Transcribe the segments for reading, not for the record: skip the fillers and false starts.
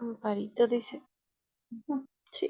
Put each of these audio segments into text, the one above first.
Amparito dice. Sí.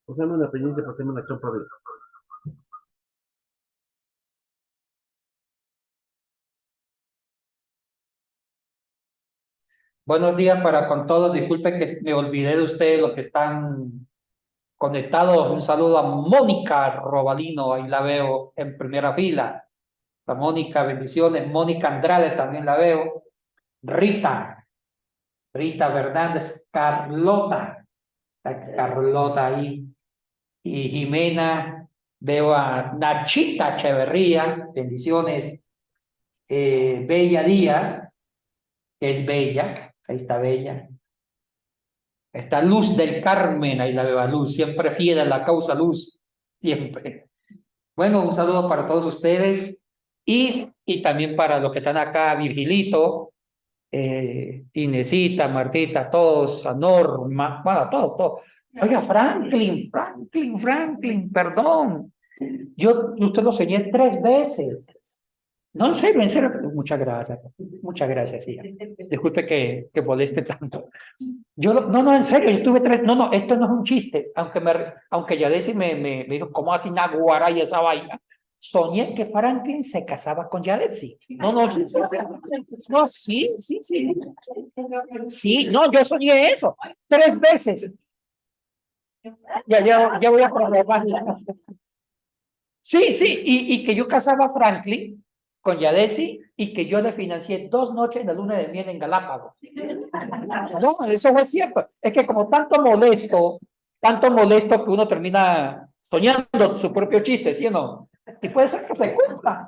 Pasemos una pendiente, pasemos una chopa de. Buenos días para con todos. Disculpen que me olvidé de ustedes, los que están conectados. Un saludo a Mónica Robalino, ahí la veo en primera fila. A Mónica, bendiciones. Mónica Andrade también la veo. Rita Fernández, Carlota ahí. Y Jimena, veo a Nachita Echeverría, bendiciones. Bella Díaz, que es Bella, ahí está Bella. Está Luz del Carmen, ahí la veo a Luz, siempre fiel a la causa Luz, siempre. Bueno, un saludo para todos ustedes y también para los que están acá, Virgilito, Inesita, Martita, todos, a Norma, bueno, todos. Oiga, Franklin, perdón. Usted lo soñé 3 veces. No, en serio, muchas gracias, hija. Disculpe que moleste tanto. No, en serio, yo tuve 3, no, esto no es un chiste, aunque Yadesi me dijo, ¿cómo así Naguara y esa vaina? Soñé que Franklin se casaba con Yadesi. Sí, no, yo soñé eso, 3 veces. Ya voy a probar. Sí, y que yo casaba a Franklin con Yadesi y que yo le financié 2 noches de luna de miel en Galápagos. No, eso no es cierto. Es que como tanto molesto que uno termina soñando su propio chiste, ¿sí o no? Y puede ser que se cumpla.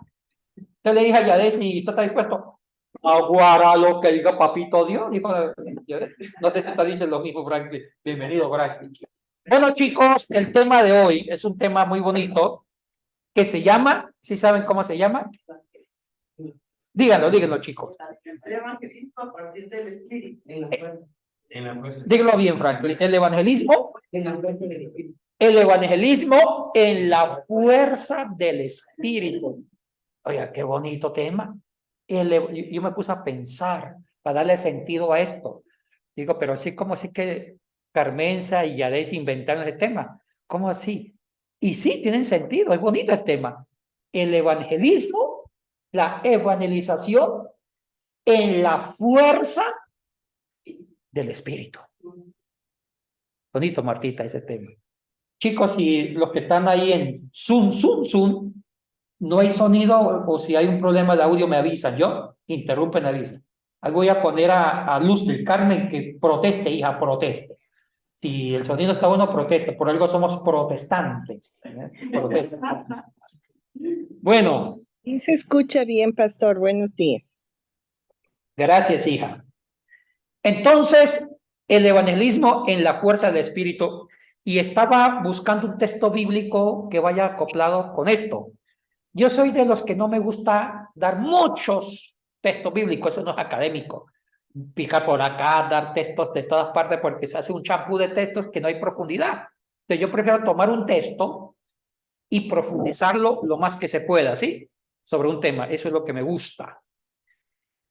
Entonces le dije a Yadesi, ¿tú estás dispuesto? Aguará lo que diga papito Dios. Dijo, no sé si te dice lo mismo, Franklin. Bienvenido, Franklin. Bueno, chicos, el tema de hoy es un tema muy bonito que se llama, ¿sí saben cómo se llama? Díganlo, chicos. El evangelismo a partir del espíritu. Díganlo bien, Franklin. El evangelismo. El evangelismo en la fuerza del espíritu. Oiga, qué bonito tema. Yo me puse a pensar para darle sentido a esto. Digo, pero así como así que Carmenza y Yadés inventaron ese tema. ¿Cómo así? Y sí, tienen sentido, es bonito el tema. El evangelismo, la evangelización en la fuerza del espíritu. Bonito, Martita, ese tema. Chicos, y los que están ahí en Zoom, no hay sonido o si hay un problema de audio me avisan. Yo interrumpen, me avisan. Ahí voy a poner a Luz del Carmen que proteste, hija, proteste. Si el sonido está bueno, proteste. Por algo somos protestantes. Protesta. Bueno. Sí se escucha bien, pastor. Buenos días. Gracias, hija. Entonces, el evangelismo en la fuerza del espíritu, y estaba buscando un texto bíblico que vaya acoplado con esto. Yo soy de los que no me gusta dar muchos textos bíblicos, eso no es académico. Picar por acá, dar textos de todas partes, porque se hace un champú de textos que no hay profundidad. Entonces yo prefiero tomar un texto y profundizarlo lo más que se pueda, ¿sí? Sobre un tema, eso es lo que me gusta.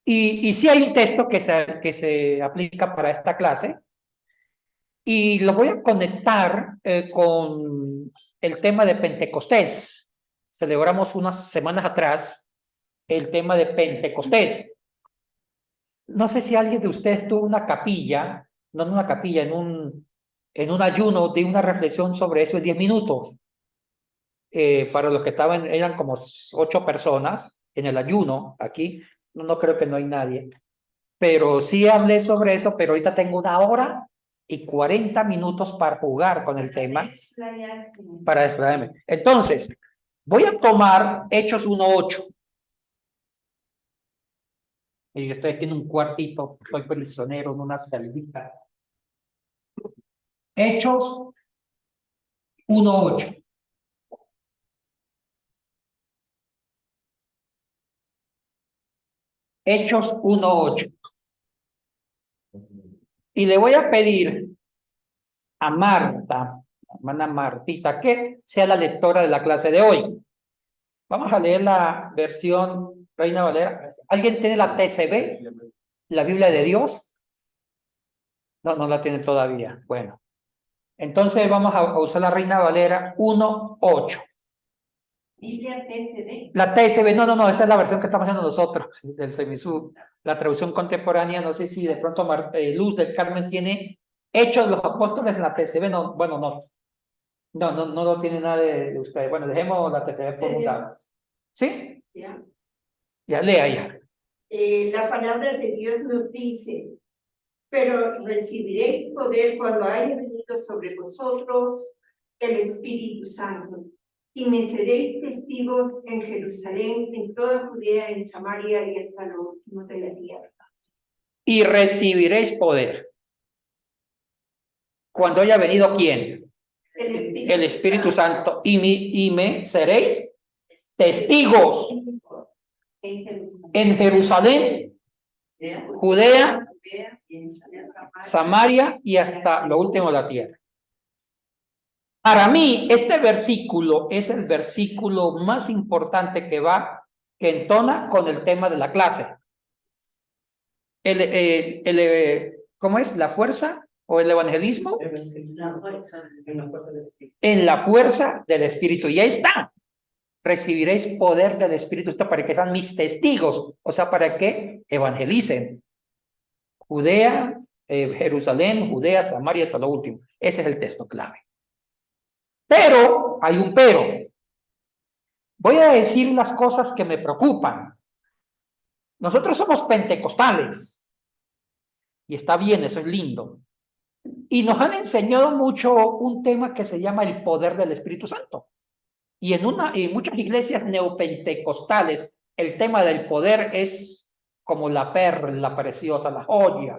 Y sí hay un texto que se aplica para esta clase, y lo voy a conectar con el tema de Pentecostés. Celebramos unas semanas atrás el tema de Pentecostés. No sé si alguien de ustedes tuvo una capilla, no en una capilla, en un ayuno de una reflexión sobre eso de 10 minutos. Para los que estaban, eran como 8 personas en el ayuno aquí. No creo que no hay nadie. Pero sí hablé sobre eso, pero ahorita tengo 1 hora y 40 minutos para jugar con el tema, para desplayarme. Entonces, voy a tomar Hechos 1:8. Y yo estoy aquí en un cuartito, soy prisionero en una celdita. Hechos 1:8. Hechos 1:8. Y le voy a pedir a Marta, hermana Martita, que sea la lectora de la clase de hoy. Vamos a leer la versión Reina Valera. ¿Alguien tiene la TCB? ¿La Biblia de Dios? No, no la tiene todavía. Bueno. Entonces vamos a usar la Reina Valera 1:8. Biblia TSD. La TSB, no, esa es la versión que estamos haciendo nosotros, del Semisud. La traducción contemporánea, no sé si de pronto Luz del Carmen tiene Hechos de los Apóstoles en la TSB. No, bueno, no lo tiene nada de ustedes. Bueno, dejemos la TSB por un lado. ¿Sí? Ya. Ya, lea ya. La palabra de Dios nos dice, pero recibiréis poder cuando haya venido sobre vosotros el Espíritu Santo, y me seréis testigos en Jerusalén, en toda Judea, en Samaria y hasta lo último de la tierra. Y recibiréis poder. Cuando haya venido, ¿quién? El Espíritu Santo. Y me seréis testigos en Jerusalén, Judea, Samaria y hasta lo último de la tierra. Para mí, este versículo es el versículo más importante que entona con el tema de la clase. ¿Cómo es? ¿La fuerza o el evangelismo? En la fuerza del Espíritu. Y ahí está. Recibiréis poder del Espíritu. Esto para que sean mis testigos. O sea, para que evangelicen. Judea, Jerusalén, Judea, Samaria, hasta lo último. Ese es el texto clave. Pero, hay un pero. Voy a decir las cosas que me preocupan. Nosotros somos pentecostales. Y está bien, eso es lindo. Y nos han enseñado mucho un tema que se llama el poder del Espíritu Santo. Y en muchas iglesias neopentecostales, el tema del poder es como la perla preciosa, la joya.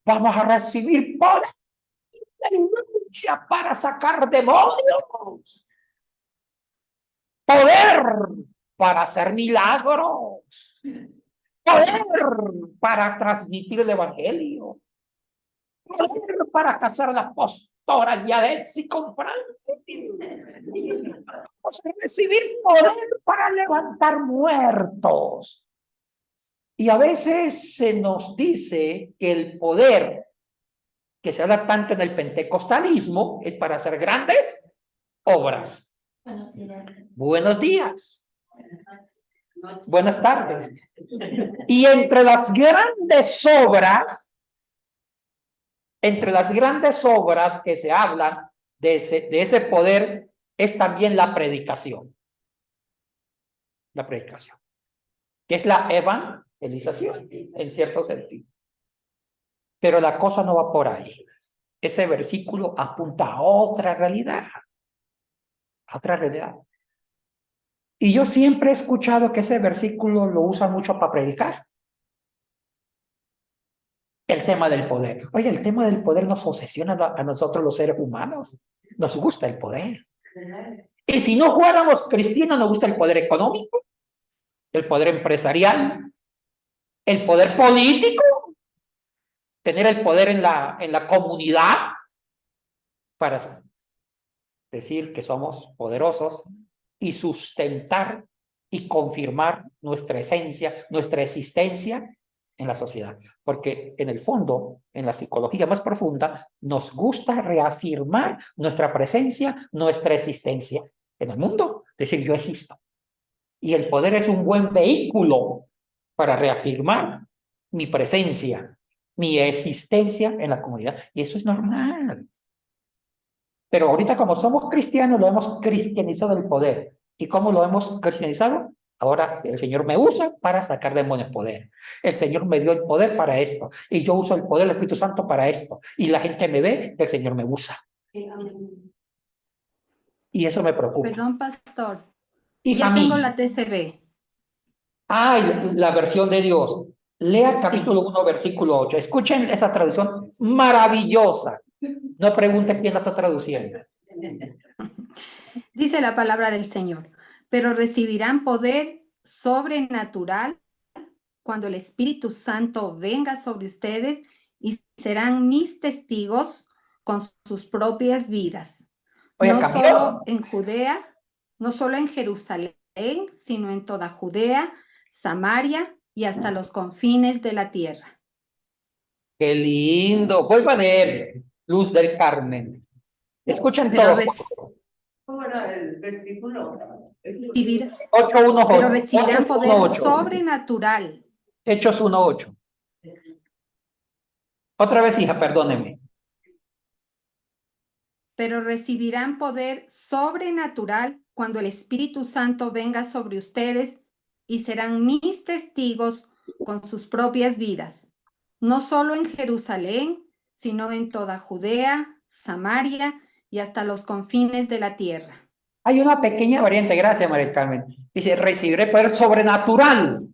Vamos a recibir poder para sacar demonios. Poder para hacer milagros. Poder para transmitir el evangelio. Poder para casar a las pastoras y comprantes. Vamos a recibir poder para levantar muertos. Y a veces se nos dice que el poder que se habla tanto en el pentecostalismo es para hacer grandes obras. Buenos días. Buenas tardes. Y entre las grandes obras que se hablan de ese poder es también la predicación. La predicación. Que es la evangelización, en cierto sentido. Pero la cosa no va por ahí. Ese versículo apunta a otra realidad. A otra realidad. Y yo siempre he escuchado que ese versículo lo usa mucho para predicar. El tema del poder. Oye, el tema del poder nos obsesiona a nosotros los seres humanos. Nos gusta el poder. Y si no fuéramos cristianos, nos gusta el poder económico, el poder empresarial, el poder político, tener el poder en la comunidad para decir que somos poderosos y sustentar y confirmar nuestra esencia, nuestra existencia en la sociedad, porque en el fondo, en la psicología más profunda, nos gusta reafirmar nuestra presencia, nuestra existencia en el mundo, decir yo existo. Y el poder es un buen vehículo para reafirmar mi presencia, mi existencia en la comunidad, y eso es normal. Pero ahorita como somos cristianos, lo hemos cristianizado el poder. ¿Y cómo lo hemos cristianizado? Ahora el Señor me usa para sacar demonios poder. El Señor me dio el poder para esto. Y yo uso el poder del Espíritu Santo para esto. Y la gente me ve, el Señor me usa. Y eso me preocupa. Perdón, pastor. Hija Ya tengo mía. la TCB. Ay, la versión de Dios. Lea capítulo 1, versículo 8. Escuchen esa traducción maravillosa. No pregunten quién la está traduciendo. Dice la palabra del Señor, pero recibirán poder sobrenatural cuando el Espíritu Santo venga sobre ustedes y serán mis testigos con sus propias vidas. Oye, No cambió. solo en Judea, no solo en Jerusalén, sino en toda Judea, Samaria y hasta los confines de la tierra. Qué lindo. Vuelva a leer, Luz del Carmen. Escuchen Pero todo. ¿Cómo era el versículo? 8:1. Pero recibirán poder 8:1. sobrenatural. Hechos 1:8. Otra vez, hija, perdóneme. Pero recibirán poder sobrenatural cuando el Espíritu Santo venga sobre ustedes y serán mis testigos con sus propias vidas, no solo en Jerusalén, sino en toda Judea, Samaria y hasta los confines de la tierra. Hay una pequeña variante, gracias, María Carmen. Dice, recibiré poder sobrenatural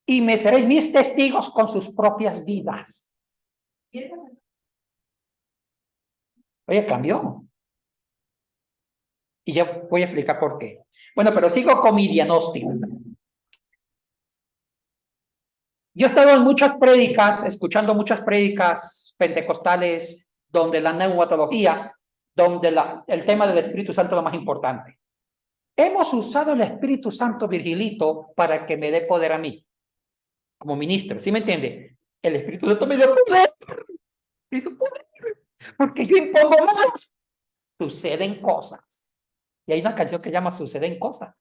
y me seréis mis testigos con sus propias vidas. Oye, cambió. Y ya voy a explicar por qué. Bueno, pero sigo con mi diagnóstico. Yo he estado en muchas prédicas, escuchando muchas prédicas pentecostales, donde la neumatología, donde el tema del Espíritu Santo es lo más importante. Hemos usado el Espíritu Santo, Virgilito, para que me dé poder a mí, como ministro. ¿Sí me entiende? El Espíritu Santo me dio poder. Me dio poder. Porque yo impongo más. Suceden cosas. Y hay una canción que llama Suceden cosas.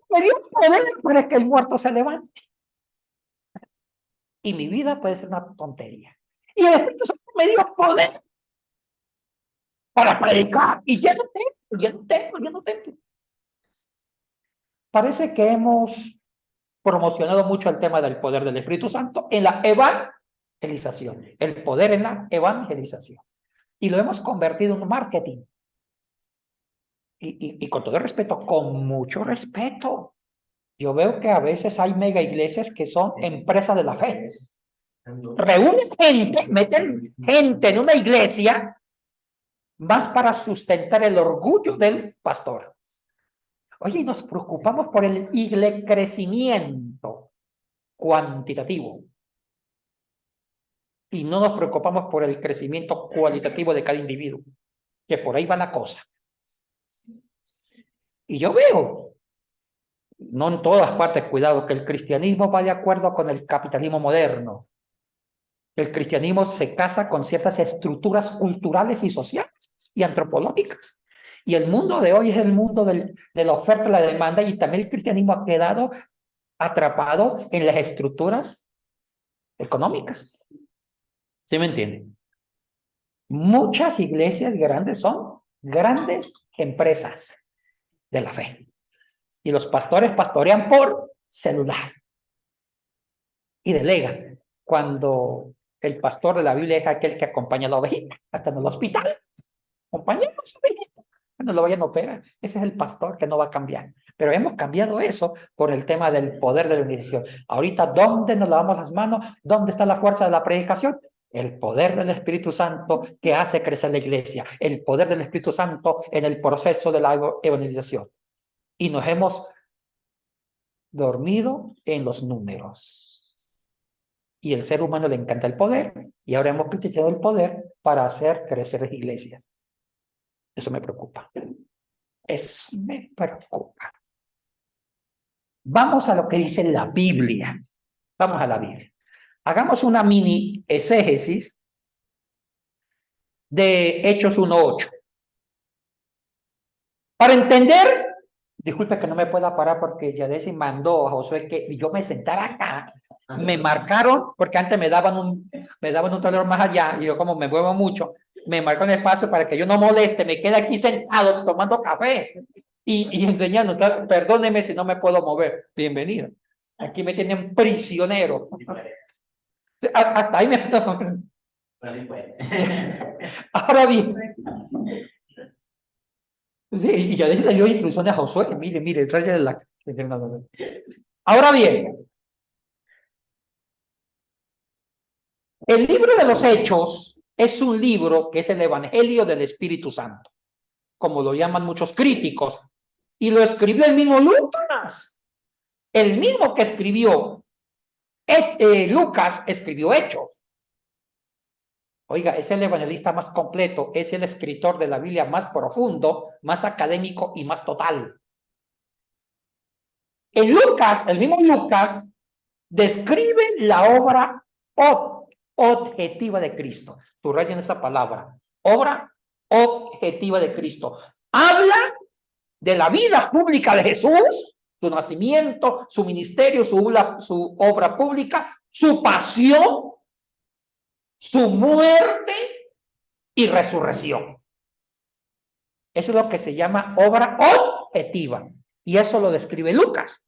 Me dio poder para que el muerto se levante. Y mi vida puede ser una tontería. Y el Espíritu Santo me dio poder para predicar. Y ya no tengo. Parece que hemos promocionado mucho el tema del poder del Espíritu Santo en la evangelización. El poder en la evangelización. Y lo hemos convertido en un marketing. Y con todo el respeto, con mucho respeto. Yo veo que a veces hay mega iglesias que son empresas de la fe. Reúnen gente, meten gente en una iglesia más para sustentar el orgullo del pastor. Oye, y nos preocupamos por el crecimiento cuantitativo. Y no nos preocupamos por el crecimiento cualitativo de cada individuo, que por ahí va la cosa. Y yo veo, no en todas partes, cuidado, que el cristianismo va de acuerdo con el capitalismo moderno. El cristianismo se casa con ciertas estructuras culturales y sociales y antropológicas. Y el mundo de hoy es el mundo de la oferta y la demanda, y también el cristianismo ha quedado atrapado en las estructuras económicas. ¿Sí me entienden? Muchas iglesias grandes son grandes empresas de la fe. Y los pastores pastorean por celular. Y delegan. Cuando el pastor de la Biblia es aquel que acompaña a la ovejita, hasta en el hospital. Acompaña a la ovejita. No lo vayan a operar. Ese es el pastor que no va a cambiar. Pero hemos cambiado eso por el tema del poder de la bendición. Ahorita, ¿dónde nos lavamos las manos? ¿Dónde está la fuerza de la predicación? El poder del Espíritu Santo que hace crecer la iglesia. El poder del Espíritu Santo en el proceso de la evangelización. Y nos hemos dormido en los números. Y el ser humano le encanta el poder. Y ahora hemos utilizado el poder para hacer crecer las iglesias. Eso me preocupa. Eso me preocupa. Vamos a lo que dice la Biblia. Vamos a la Biblia. Hagamos una mini exégesis de Hechos 1:8. Para entender, disculpe que no me pueda parar porque Yadesi mandó a Josué que yo me sentara acá. Me marcaron, porque antes me daban un tablero más allá, y yo como me muevo mucho, me marcaron el espacio para que yo no moleste, me quede aquí sentado tomando café y enseñando. Entonces, perdóneme si no me puedo mover. Bienvenido. Aquí me tienen prisionero. Hasta ahí me Ahora bien, sí, y ya le dio instrucciones a Josué. Mire, tráigale la. Ahora bien, el libro de los Hechos es un libro que es el Evangelio del Espíritu Santo, como lo llaman muchos críticos, y lo escribió el mismo Lucas, el mismo que escribió Lucas, escribió Hechos. Oiga, es el evangelista más completo, es el escritor de la Biblia más profundo, más académico y más total. En Lucas, el mismo Lucas, describe la obra objetiva de Cristo. Subrayen esa palabra, obra objetiva de Cristo. Habla de la vida pública de Jesús, su nacimiento, su ministerio, su obra pública, su pasión, su muerte y resurrección. Eso es lo que se llama obra objetiva. Y eso lo describe Lucas.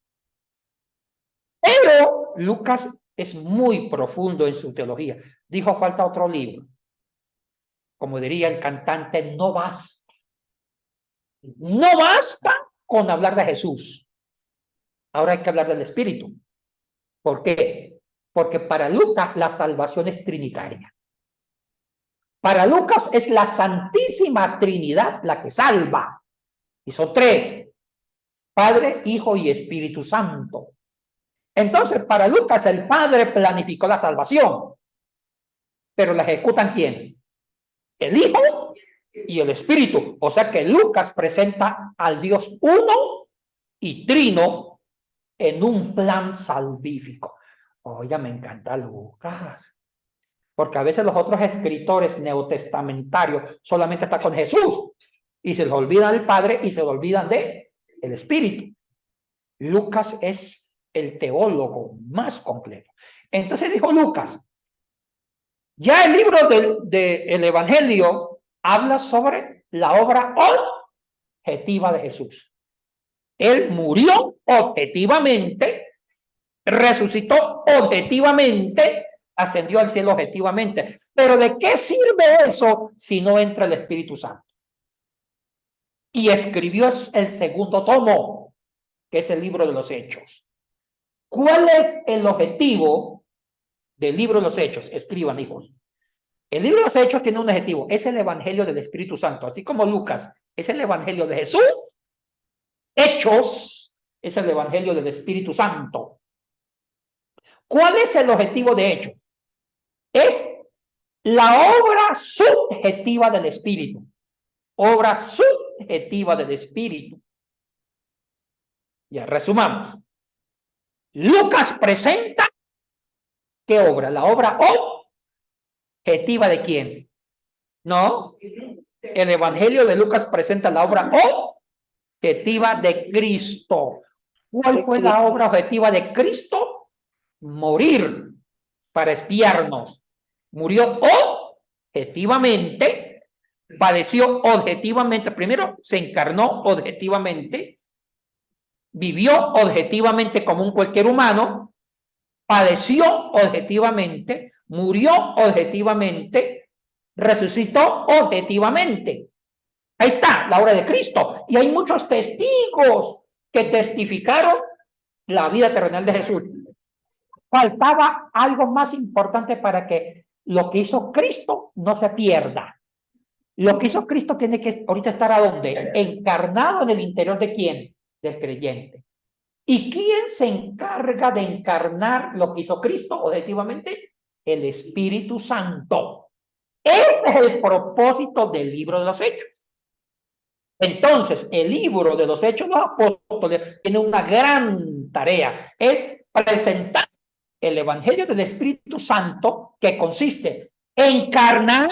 Pero Lucas es muy profundo en su teología. Dijo, falta otro libro. Como diría el cantante, no basta. No basta con hablar de Jesús. Ahora hay que hablar del Espíritu. ¿Por qué? Porque para Lucas la salvación es trinitaria. Para Lucas es la Santísima Trinidad la que salva. Y son tres: Padre, Hijo y Espíritu Santo. Entonces, para Lucas el Padre planificó la salvación. Pero la ejecutan ¿quién? El Hijo y el Espíritu. O sea que Lucas presenta al Dios uno y trino en un plan salvífico. Oiga, me encanta Lucas. Porque a veces los otros escritores neotestamentarios solamente están con Jesús y se les olvidan del Padre y se les olvidan del Espíritu. Lucas es el teólogo más completo. Entonces dijo Lucas, ya el libro del Evangelio habla sobre la obra objetiva de Jesús. Él murió objetivamente, resucitó objetivamente, ascendió al cielo objetivamente. Pero ¿de qué sirve eso si no entra el Espíritu Santo? Y escribió el segundo tomo, que es el libro de los Hechos. ¿Cuál es el objetivo del libro de los Hechos? Escriban, hijos. El libro de los Hechos tiene un objetivo, es el Evangelio del Espíritu Santo, así como Lucas es el Evangelio de Jesús. Hechos es el Evangelio del Espíritu Santo. ¿Cuál es el objetivo de Hechos? Es la obra subjetiva del Espíritu. Obra subjetiva del Espíritu. Ya, resumamos. Lucas presenta ¿qué obra? La obra objetiva de quién. ¿No? El Evangelio de Lucas presenta la obra objetiva de Cristo. ¿Cuál fue la obra objetiva de Cristo? Morir para expiarnos. Murió objetivamente, padeció objetivamente, primero se encarnó objetivamente, vivió objetivamente como un cualquier humano, padeció objetivamente, murió objetivamente, resucitó objetivamente. Ahí está la obra de Cristo. Y hay muchos testigos que testificaron la vida terrenal de Jesús. Faltaba algo más importante para que lo que hizo Cristo no se pierda. Lo que hizo Cristo tiene que ahorita estar ¿a dónde? Encarnado en el interior ¿de quién? Del creyente. ¿Y quién se encarga de encarnar lo que hizo Cristo objetivamente? El Espíritu Santo. Ese es el propósito del libro de los Hechos. Entonces, el libro de los Hechos de los Apóstoles tiene una gran tarea, es presentar el Evangelio del Espíritu Santo, que consiste en encarnar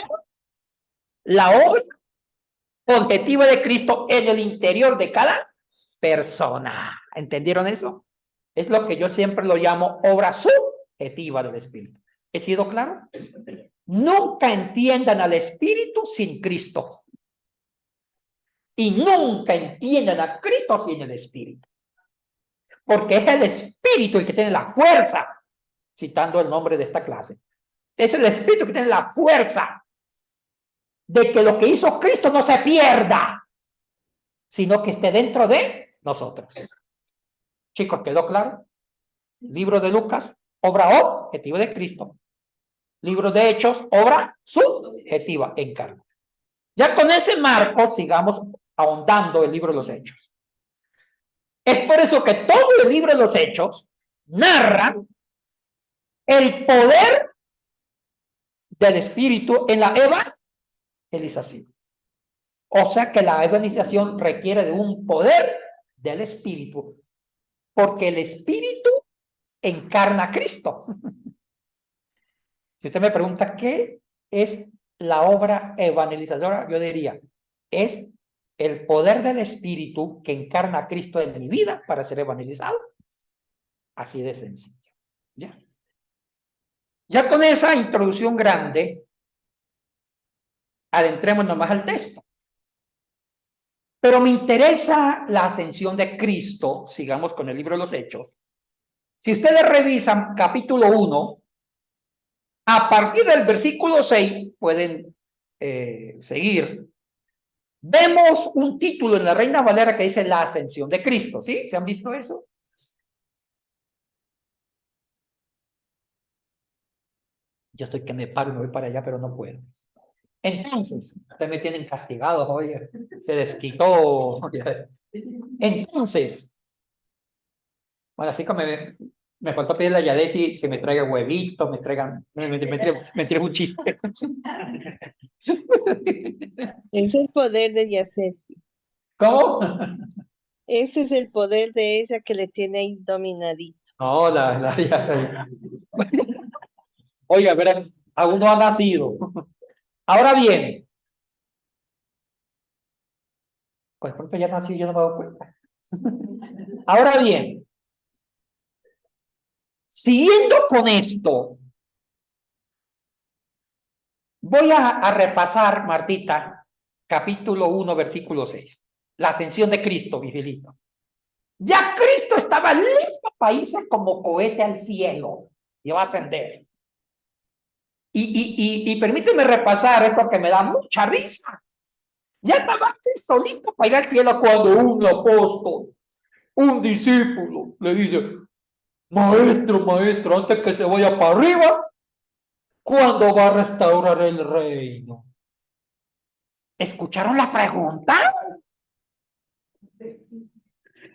la obra objetiva de Cristo en el interior de cada persona. ¿Entendieron eso? Es lo que yo siempre lo llamo obra subjetiva del Espíritu. ¿He sido claro? Nunca entiendan al Espíritu sin Cristo. Y nunca entiendan a Cristo sin el Espíritu. Porque es el Espíritu el que tiene la fuerza, citando el nombre de esta clase. Es el Espíritu que tiene la fuerza de que lo que hizo Cristo no se pierda, sino que esté dentro de nosotros. Chicos, ¿quedó claro? Libro de Lucas, obra objetiva de Cristo. Libro de Hechos, obra subjetiva, encargo. Ya con ese marco, sigamos ahondando el libro de los Hechos. Es por eso que todo el libro de los Hechos narra el poder del Espíritu en la evangelización. O sea que la evangelización requiere de un poder del Espíritu, porque el Espíritu encarna a Cristo. Si usted me pregunta qué es la obra evangelizadora, yo diría, es el poder del Espíritu que encarna a Cristo en mi vida para ser evangelizado. Así de sencillo. Ya con esa introducción grande, adentrémonos más al texto. Pero me interesa la ascensión de Cristo, sigamos con el libro de los Hechos. Si ustedes revisan capítulo 1, a partir del versículo 6, pueden seguir, vemos un título en la Reina Valera que dice la ascensión de Cristo, ¿sí? ¿Se han visto eso? Yo estoy que me paro y me voy para allá, pero no puedo. Entonces, ustedes me tienen castigado, oye, se desquitó. Entonces, bueno, así como me faltó pedirle a Yadesi que me traiga huevitos, me traigan un chiste. Es el poder de Yacesi. ¿Cómo? Ese es el poder de ella que le tiene ahí dominadito. No, oiga, verán, aún no ha nacido. Ahora bien, pues pronto ya nació y yo no me doy cuenta. Ahora bien, siguiendo con esto, voy a repasar, Martita, capítulo 1, versículo 6. La ascensión de Cristo, Vigilito. Ya Cristo estaba listo para irse como cohete al cielo. Y va a ascender. Y permíteme repasar esto que me da mucha risa. Ya estaba Cristo listo para ir al cielo cuando un apóstol, un discípulo, le dice: maestro, antes que se vaya para arriba, ¿cuándo va a restaurar el reino? ¿Escucharon la pregunta?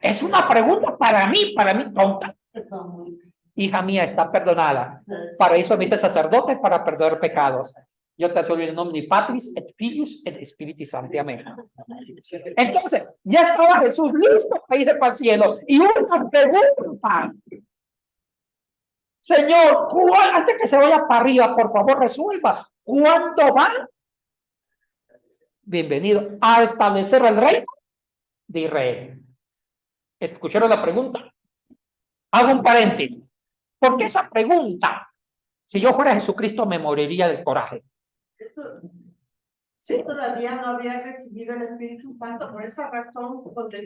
Es una pregunta para mí tonta. Hija mía, está perdonada. Para eso me hice sacerdotes, para perdonar pecados. Yo te absolví en nombre Patris et Filius et Spiritus Sancti. Amén. Entonces, ya estaba Jesús listo para irse para el cielo. Y una pregunta. Señor, antes que se vaya para arriba, por favor, resuelva. ¿Cuándo va? Bienvenido a establecer el reino de Israel. ¿Escucharon la pregunta? Hago un paréntesis. ¿Por qué esa pregunta? Si yo fuera Jesucristo, me moriría del coraje. Sí. Todavía no había recibido el Espíritu Santo, por esa razón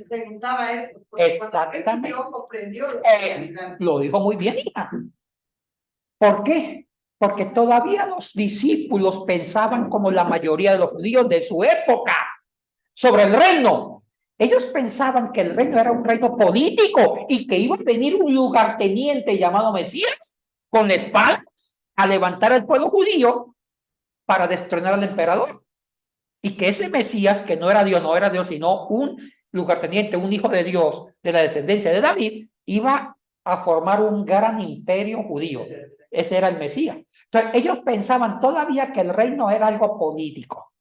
preguntaba esto. Exactamente. Comprendió lo dijo muy bien, hija. ¿Por qué? Porque todavía los discípulos pensaban como la mayoría de los judíos de su época sobre el reino. Ellos pensaban que el reino era un reino político y que iba a venir un lugarteniente llamado Mesías con la espada a levantar al pueblo judío para destronar al emperador. Y que ese Mesías, que no era Dios, sino un lugarteniente, un hijo de Dios de la descendencia de David, iba a formar un gran imperio judío. Ese era el Mesías. Entonces, ellos pensaban todavía que el reino era algo político,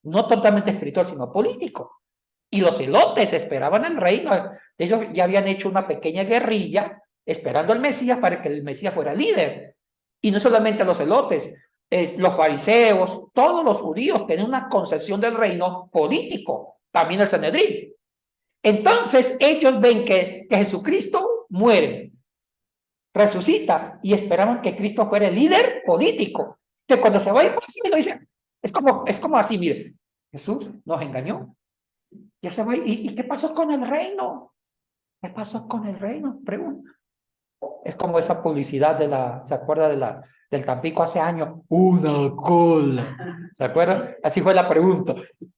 no totalmente espiritual, sino político. Y los celotes esperaban el reino. Ellos ya habían hecho una pequeña guerrilla esperando al Mesías para que el Mesías fuera líder. Y no solamente los celotes, los fariseos, todos los judíos tenían una concepción del reino político, también el Sanedrín. Entonces ellos ven que Jesucristo muere, resucita, y esperaban que Cristo fuera el líder político. Que cuando se va a ir, lo dicen, es como así, mire, Jesús nos engañó. Ya se va. ¿Y qué pasó con el reino? ¿Qué pasó con el reino? Pregunta. Es como esa publicidad ¿se acuerda del Tampico hace años? Una cola. ¿Se acuerdan? Así fue la pregunta.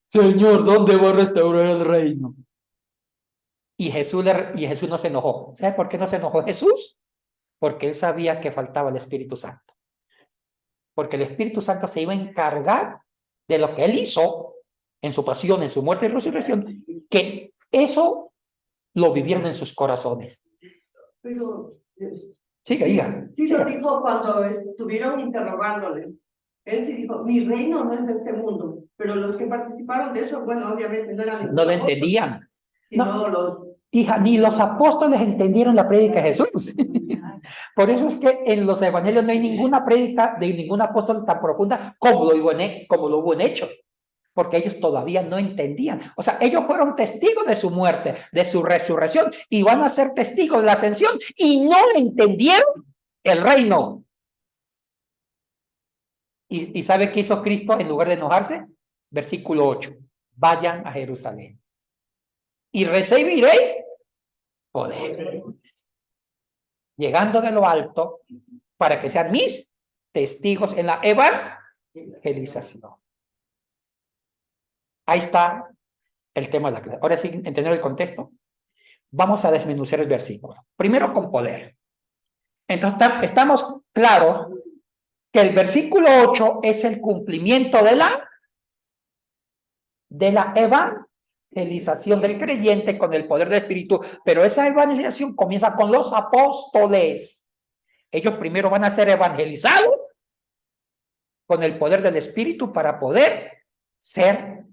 Señor, ¿dónde va a restaurar el reino? Y Jesús no se enojó. ¿Sabe por qué no se enojó Jesús? Porque él sabía que faltaba el Espíritu Santo. Porque el Espíritu Santo se iba a encargar de lo que él hizo en su pasión, en su muerte y resurrección, que eso lo vivieron en sus corazones. Pero Siga, diga. sí lo dijo cuando estuvieron interrogándole. Él sí dijo, mi reino no es de este mundo. Pero los que participaron de eso, bueno, obviamente no eran No lo entendían. sino No. los... Hija, ni los apóstoles entendieron la prédica de Jesús. Por eso es que en los evangelios no hay ninguna prédica de ningún apóstol tan profunda como lo hubo en Hechos. Porque ellos todavía no entendían. O sea, ellos fueron testigos de su muerte, de su resurrección, y van a ser testigos de la ascensión, y no entendieron el reino. ¿Y sabe qué hizo Cristo en lugar de enojarse? Versículo 8. Vayan a Jerusalén y recibiréis poder, llegando de lo alto, para que sean mis testigos en la evangelización. Ahí está el tema de la clase. Ahora sí, entender el contexto. Vamos a desmenuzar el versículo. Primero con poder. Entonces, estamos claros que el versículo 8 es el cumplimiento de la evangelización del creyente con el poder del Espíritu, pero esa evangelización comienza con los apóstoles. Ellos primero van a ser evangelizados con el poder del Espíritu para poder ser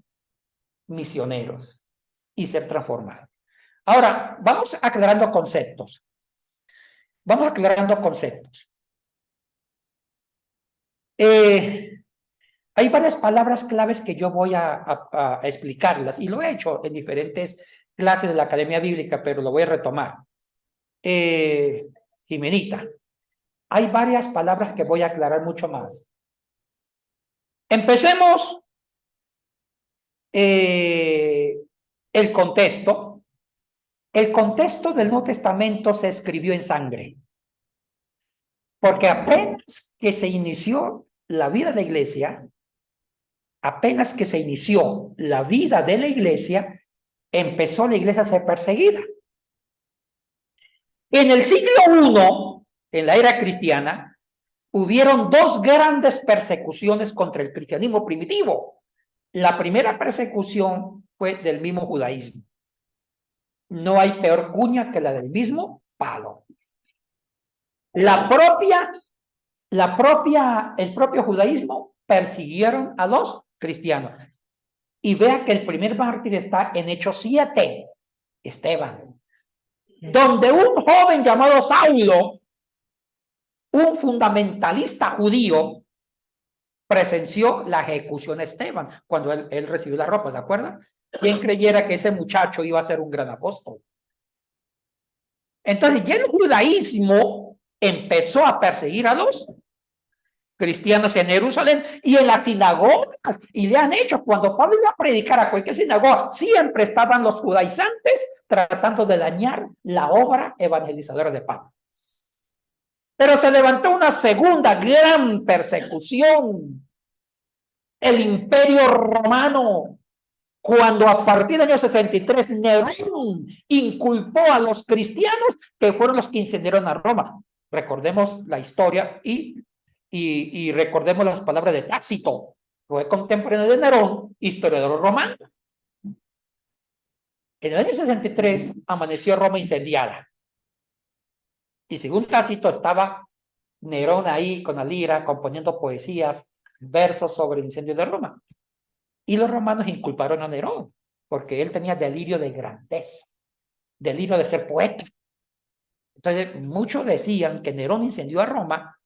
misioneros y ser transformados. Ahora, vamos aclarando conceptos. Hay varias palabras claves que yo voy a explicarlas, y lo he hecho en diferentes clases de la Academia Bíblica, pero lo voy a retomar. Jimenita, hay varias palabras que voy a aclarar mucho más. Empecemos el contexto. El contexto del Nuevo Testamento se escribió en sangre, porque apenas que se inició la vida de la iglesia, empezó la iglesia a ser perseguida. En el siglo I, en la era cristiana, hubieron dos grandes persecuciones contra el cristianismo primitivo. La primera persecución fue del mismo judaísmo. No hay peor cuña que la del mismo palo. El propio judaísmo persiguieron a los cristianos. Y vea que el primer mártir está en Hechos 7, Esteban, donde un joven llamado Saulo, un fundamentalista judío, presenció la ejecución de Esteban cuando él recibió la ropa, ¿se acuerdan? ¿Quién creyera que ese muchacho iba a ser un gran apóstol? Entonces, ya el judaísmo empezó a perseguir a los cristianos en Jerusalén y en las sinagogas, y le han hecho, cuando Pablo iba a predicar a cualquier sinagoga, siempre estaban los judaizantes tratando de dañar la obra evangelizadora de Pablo. Pero se levantó una segunda gran persecución, el Imperio Romano, cuando a partir del año 63 Nerón inculpó a los cristianos que fueron los que incendiaron a Roma. Recordemos la historia y recordemos las palabras de Tácito, fue contemporáneo de Nerón, historiador romano. En el año 63 amaneció Roma incendiada. Y según Tácito estaba Nerón ahí con la lira componiendo poesías, versos sobre el incendio de Roma. Y los romanos inculparon a Nerón porque él tenía delirio de grandeza, delirio de ser poeta. Entonces, muchos decían que Nerón incendió a Roma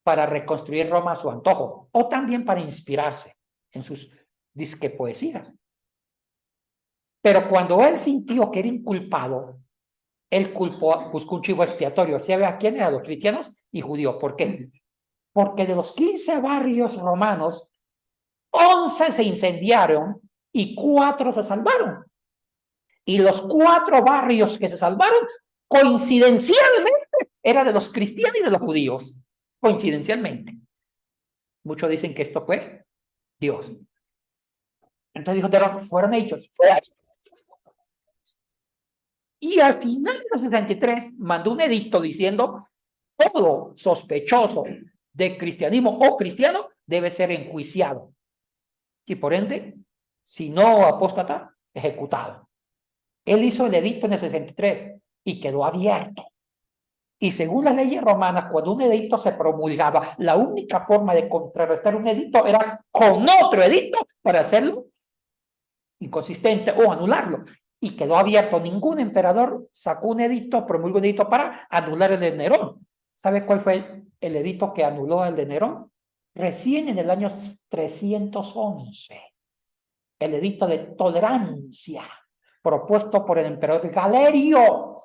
para reconstruir Roma a su antojo, o también para inspirarse en sus disque poesías. Pero cuando él sintió que era inculpado, él buscó un chivo expiatorio. ¿Sabe a quién? A los cristianos y judíos. ¿Por qué? Porque de los 15 barrios romanos, 11 se incendiaron y 4 se salvaron. Y los 4 barrios que se salvaron, coincidencialmente, eran de los cristianos y de los judíos. Coincidencialmente. Muchos dicen que esto fue Dios. Entonces dijo, fueron ellos. Y al final de los 63 mandó un edicto diciendo, todo sospechoso de cristianismo o cristiano debe ser enjuiciado. Y por ende, si no apóstata, ejecutado. Él hizo el edicto en el 63 y quedó abierto. Y según las leyes romanas, cuando un edicto se promulgaba, la única forma de contrarrestar un edicto era con otro edicto para hacerlo inconsistente o anularlo. Y quedó abierto. Ningún emperador sacó un edicto, promulgó un edicto para anular el de Nerón. ¿Sabe cuál fue el edicto que anuló el de Nerón? Recién en el año 311. El edicto de tolerancia propuesto por el emperador Galerio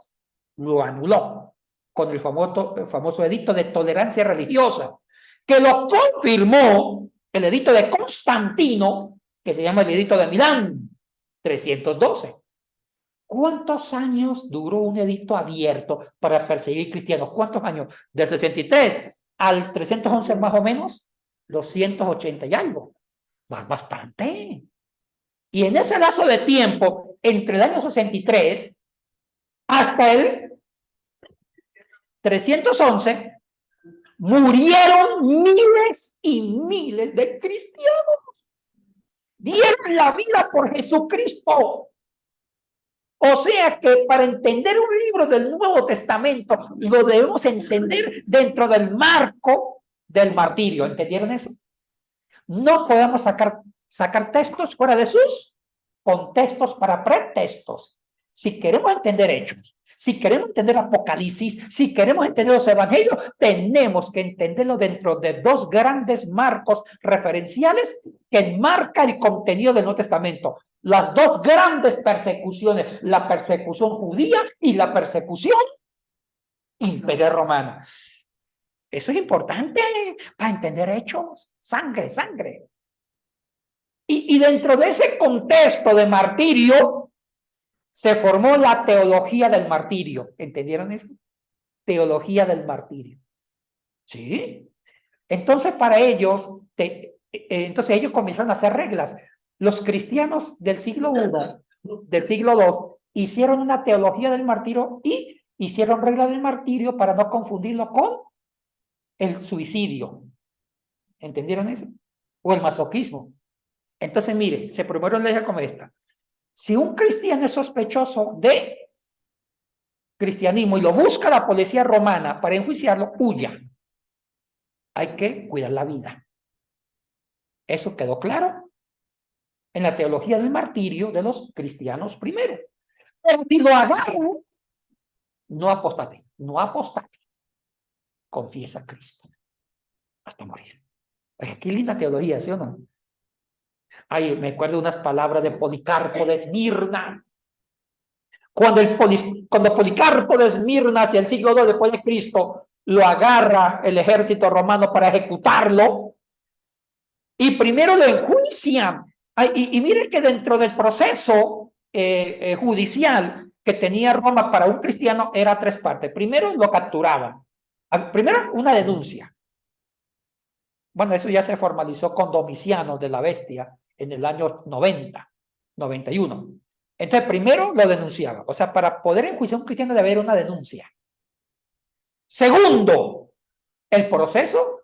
lo anuló con el famoso edicto de tolerancia religiosa, que lo confirmó el edicto de Constantino, que se llama el edicto de Milán, 312. ¿Cuántos años duró un edicto abierto para perseguir cristianos? ¿Cuántos años? Del 63 al 311 más o menos, 280 y algo. Bastante. Y en ese lazo de tiempo, entre el año 63 hasta el 311, murieron miles y miles de cristianos. Dieron la vida por Jesucristo. O sea que para entender un libro del Nuevo Testamento, lo debemos entender dentro del marco del martirio. ¿Entendieron eso? No podemos sacar textos fuera de sus contextos para pretextos. Si queremos entender Hechos, si queremos entender Apocalipsis, si queremos entender los evangelios, tenemos que entenderlo dentro de 2 grandes marcos referenciales que enmarcan el contenido del Nuevo Testamento. Las 2 grandes persecuciones, la persecución judía y la persecución imperial romana. Eso es importante para entender Hechos. Sangre. Y dentro de ese contexto de martirio, se formó la teología del martirio. ¿Entendieron eso? Teología del martirio. ¿Sí? Entonces, para ellos, ellos comenzaron a hacer reglas. Los cristianos del siglo I, del siglo II, hicieron una teología del martirio y hicieron reglas del martirio para no confundirlo con el suicidio. ¿Entendieron eso? O el masoquismo. Entonces, mire, se promovieron leyes como esta. Si un cristiano es sospechoso de cristianismo y lo busca la policía romana para enjuiciarlo, huya. Hay que cuidar la vida. Eso quedó claro en la teología del martirio de los cristianos primero. Pero si lo agarran, no apostate. Confiesa a Cristo hasta morir. Oye, qué linda teología, ¿sí o no? Ay, me acuerdo de unas palabras de Policarpo de Esmirna. Cuando Policarpo de Esmirna, hacia el siglo II después de Cristo, lo agarra el ejército romano para ejecutarlo, y primero lo enjuician. Y mire que dentro del proceso judicial que tenía Roma para un cristiano era 3 partes. Primero lo capturaban. Primero una denuncia. Bueno, eso ya se formalizó con Domiciano de la Bestia en el año 91. Entonces, primero lo denunciaba. O sea, para poder enjuiciar a un cristiano debe haber una denuncia. Segundo, el proceso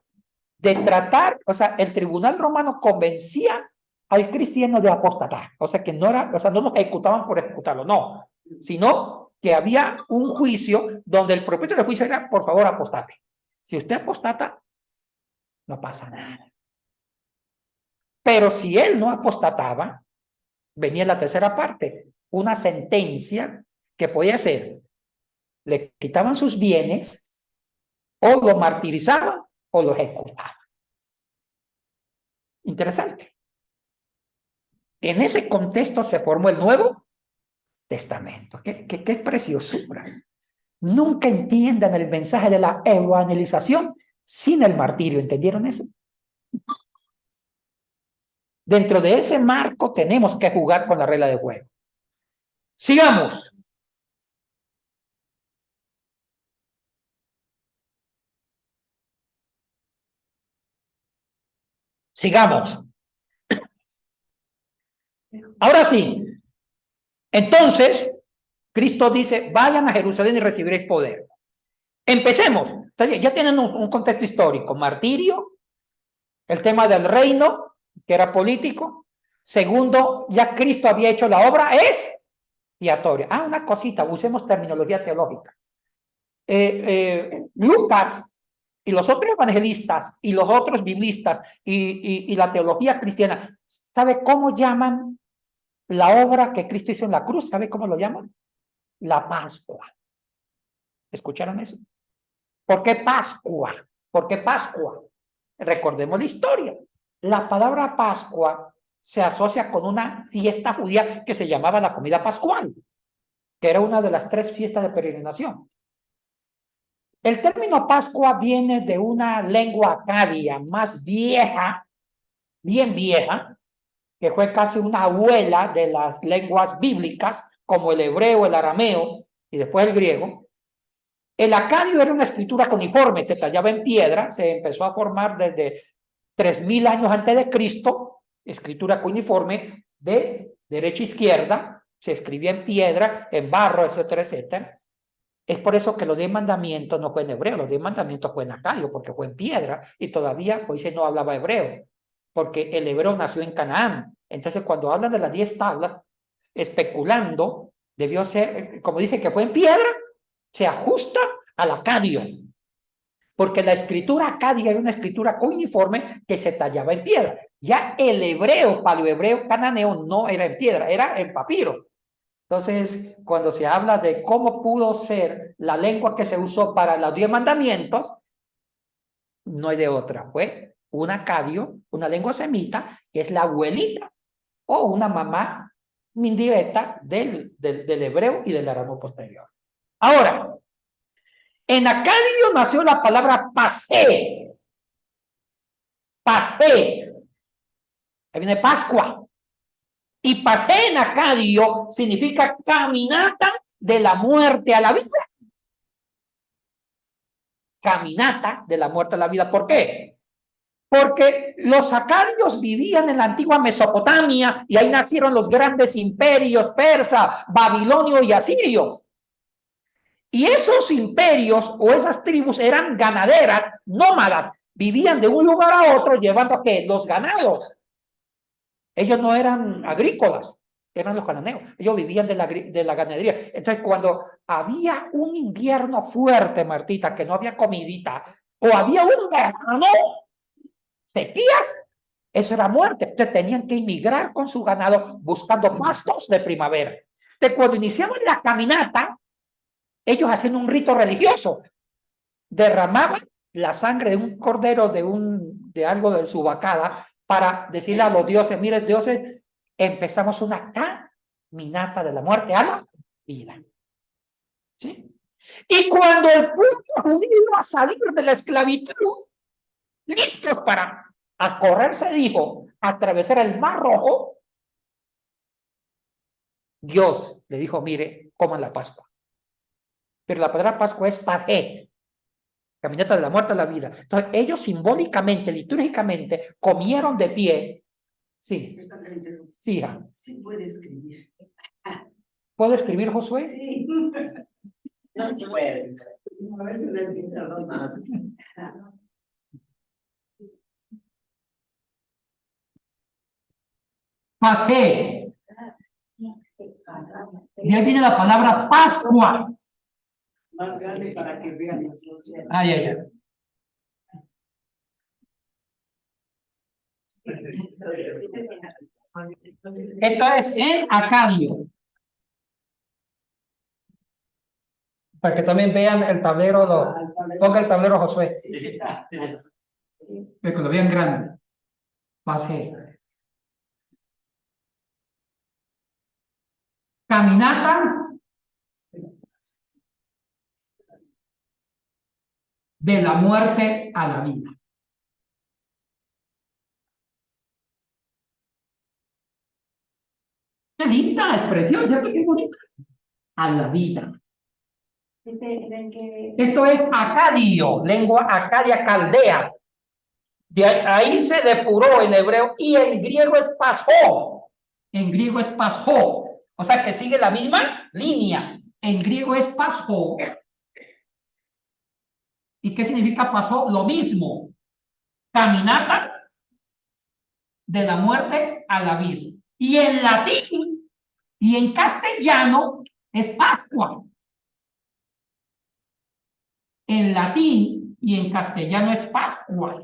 de tratar, o sea, el tribunal romano convencía al cristiano de apostatar. O sea, que no era, o sea, no lo ejecutaban por ejecutarlo, no. Sino que había un juicio donde el propósito del juicio era, por favor, apostate. Si usted apostata, no pasa nada. Pero si él no apostataba, venía la tercera parte, una sentencia que podía ser, le quitaban sus bienes, o lo martirizaban, o lo ejecutaban. Interesante. En ese contexto se formó el Nuevo Testamento. ¡Qué preciosura! Nunca entiendan el mensaje de la evangelización sin el martirio. ¿Entendieron eso? Dentro de ese marco tenemos que jugar con la regla de juego. Sigamos. Sigamos. Ahora sí. Entonces, Cristo dice, vayan a Jerusalén y recibiréis poder. Empecemos. Entonces, ya tienen un contexto histórico. Martirio, el tema del reino, que era político. Segundo, ya Cristo había hecho la obra, es expiatoria. Una cosita, usemos terminología teológica. Lucas y los otros evangelistas y los otros biblistas y la teología cristiana, ¿sabe cómo llaman la obra que Cristo hizo en la cruz? ¿Sabe cómo lo llaman? La Pascua. ¿Escucharon eso? ¿Por qué Pascua? ¿Por qué Pascua? Recordemos la historia. La palabra Pascua se asocia con una fiesta judía que se llamaba la comida pascual, que era una de las 3 fiestas de peregrinación. El término Pascua viene de una lengua acadia más vieja, bien vieja, que fue casi una abuela de las lenguas bíblicas, como el hebreo, el arameo y después el griego. El acadio era una escritura cuneiforme, se tallaba en piedra, se empezó a formar desde 3000 años antes de Cristo, escritura cuneiforme de derecha a izquierda, se escribía en piedra, en barro, etcétera, etcétera. Es por eso que los 10 mandamientos no fue en hebreo, los 10 mandamientos fue en acadio, porque fue en piedra, y todavía Moisés no hablaba hebreo, porque el hebreo nació en Canaán. Entonces, cuando hablan de las 10 tablas, especulando, debió ser, como dicen que fue en piedra, se ajusta al acadio, porque la escritura acadia era una escritura cuneiforme que se tallaba en piedra. Ya el hebreo, paleohebreo, cananeo, no era en piedra, era en papiro. Entonces, cuando se habla de cómo pudo ser la lengua que se usó para los 10 mandamientos, no hay de otra. Fue un acadio, una lengua semita, que es la abuelita o una mamá indirecta del hebreo y del arameo posterior. Ahora, en acadio nació la palabra pasé. Pasé. Ahí viene Pascua. Y pasé en acadio significa caminata de la muerte a la vida. Caminata de la muerte a la vida. ¿Por qué? Porque los acadios vivían en la antigua Mesopotamia y ahí nacieron los grandes imperios persa, babilonio y asirio. Y esos imperios o esas tribus eran ganaderas, nómadas, vivían de un lugar a otro llevando ¿qué? Los ganados. Ellos no eran agrícolas, eran los cananeos. Ellos vivían de la ganadería. Entonces, cuando había un invierno fuerte, Martita, que no había comidita, o había un verano, sequías, eso era muerte. Entonces, tenían que emigrar con su ganado buscando pastos de primavera. Entonces, cuando iniciaban la caminata, ellos hacían un rito religioso. Derramaban la sangre de un cordero, de algo de su vacada, para decirle a los dioses, miren, dioses, empezamos una caminata de la muerte a la vida. ¿Sí? Y cuando el pueblo judío iba a salir de la esclavitud, listos para correrse, dijo, atravesar el Mar Rojo, Dios le dijo, mire, coman la Pascua. Pero la palabra Pascua es pasé. Caminata de la muerte a la vida. Entonces, ellos simbólicamente, litúrgicamente, comieron de pie. Sí. Sí, hija. Sí puede escribir. ¿Puedo escribir, Josué? Sí. No se puede. A ver si le entiendo los más. Pasé. Y ahí viene la palabra Pascua. Más grande para que vean nosotros. Ay, ay, ay. Esto es en acadio. Para que también vean el tablero, ponga el tablero Josué. Para que lo vean grande. Pase. Caminata de la muerte a la vida. Qué linda expresión, ¿cierto? Qué bonita. A la vida. Esto es acadio, lengua acadia caldea. De ahí se depuró en hebreo y en griego es pasó. En griego es pasó. O sea que sigue la misma línea. En griego es pasó. ¿Y qué significa pasó? Lo mismo. Caminata de la muerte a la vida. Y en latín y en castellano es Pascua. En latín y en castellano es Pascua.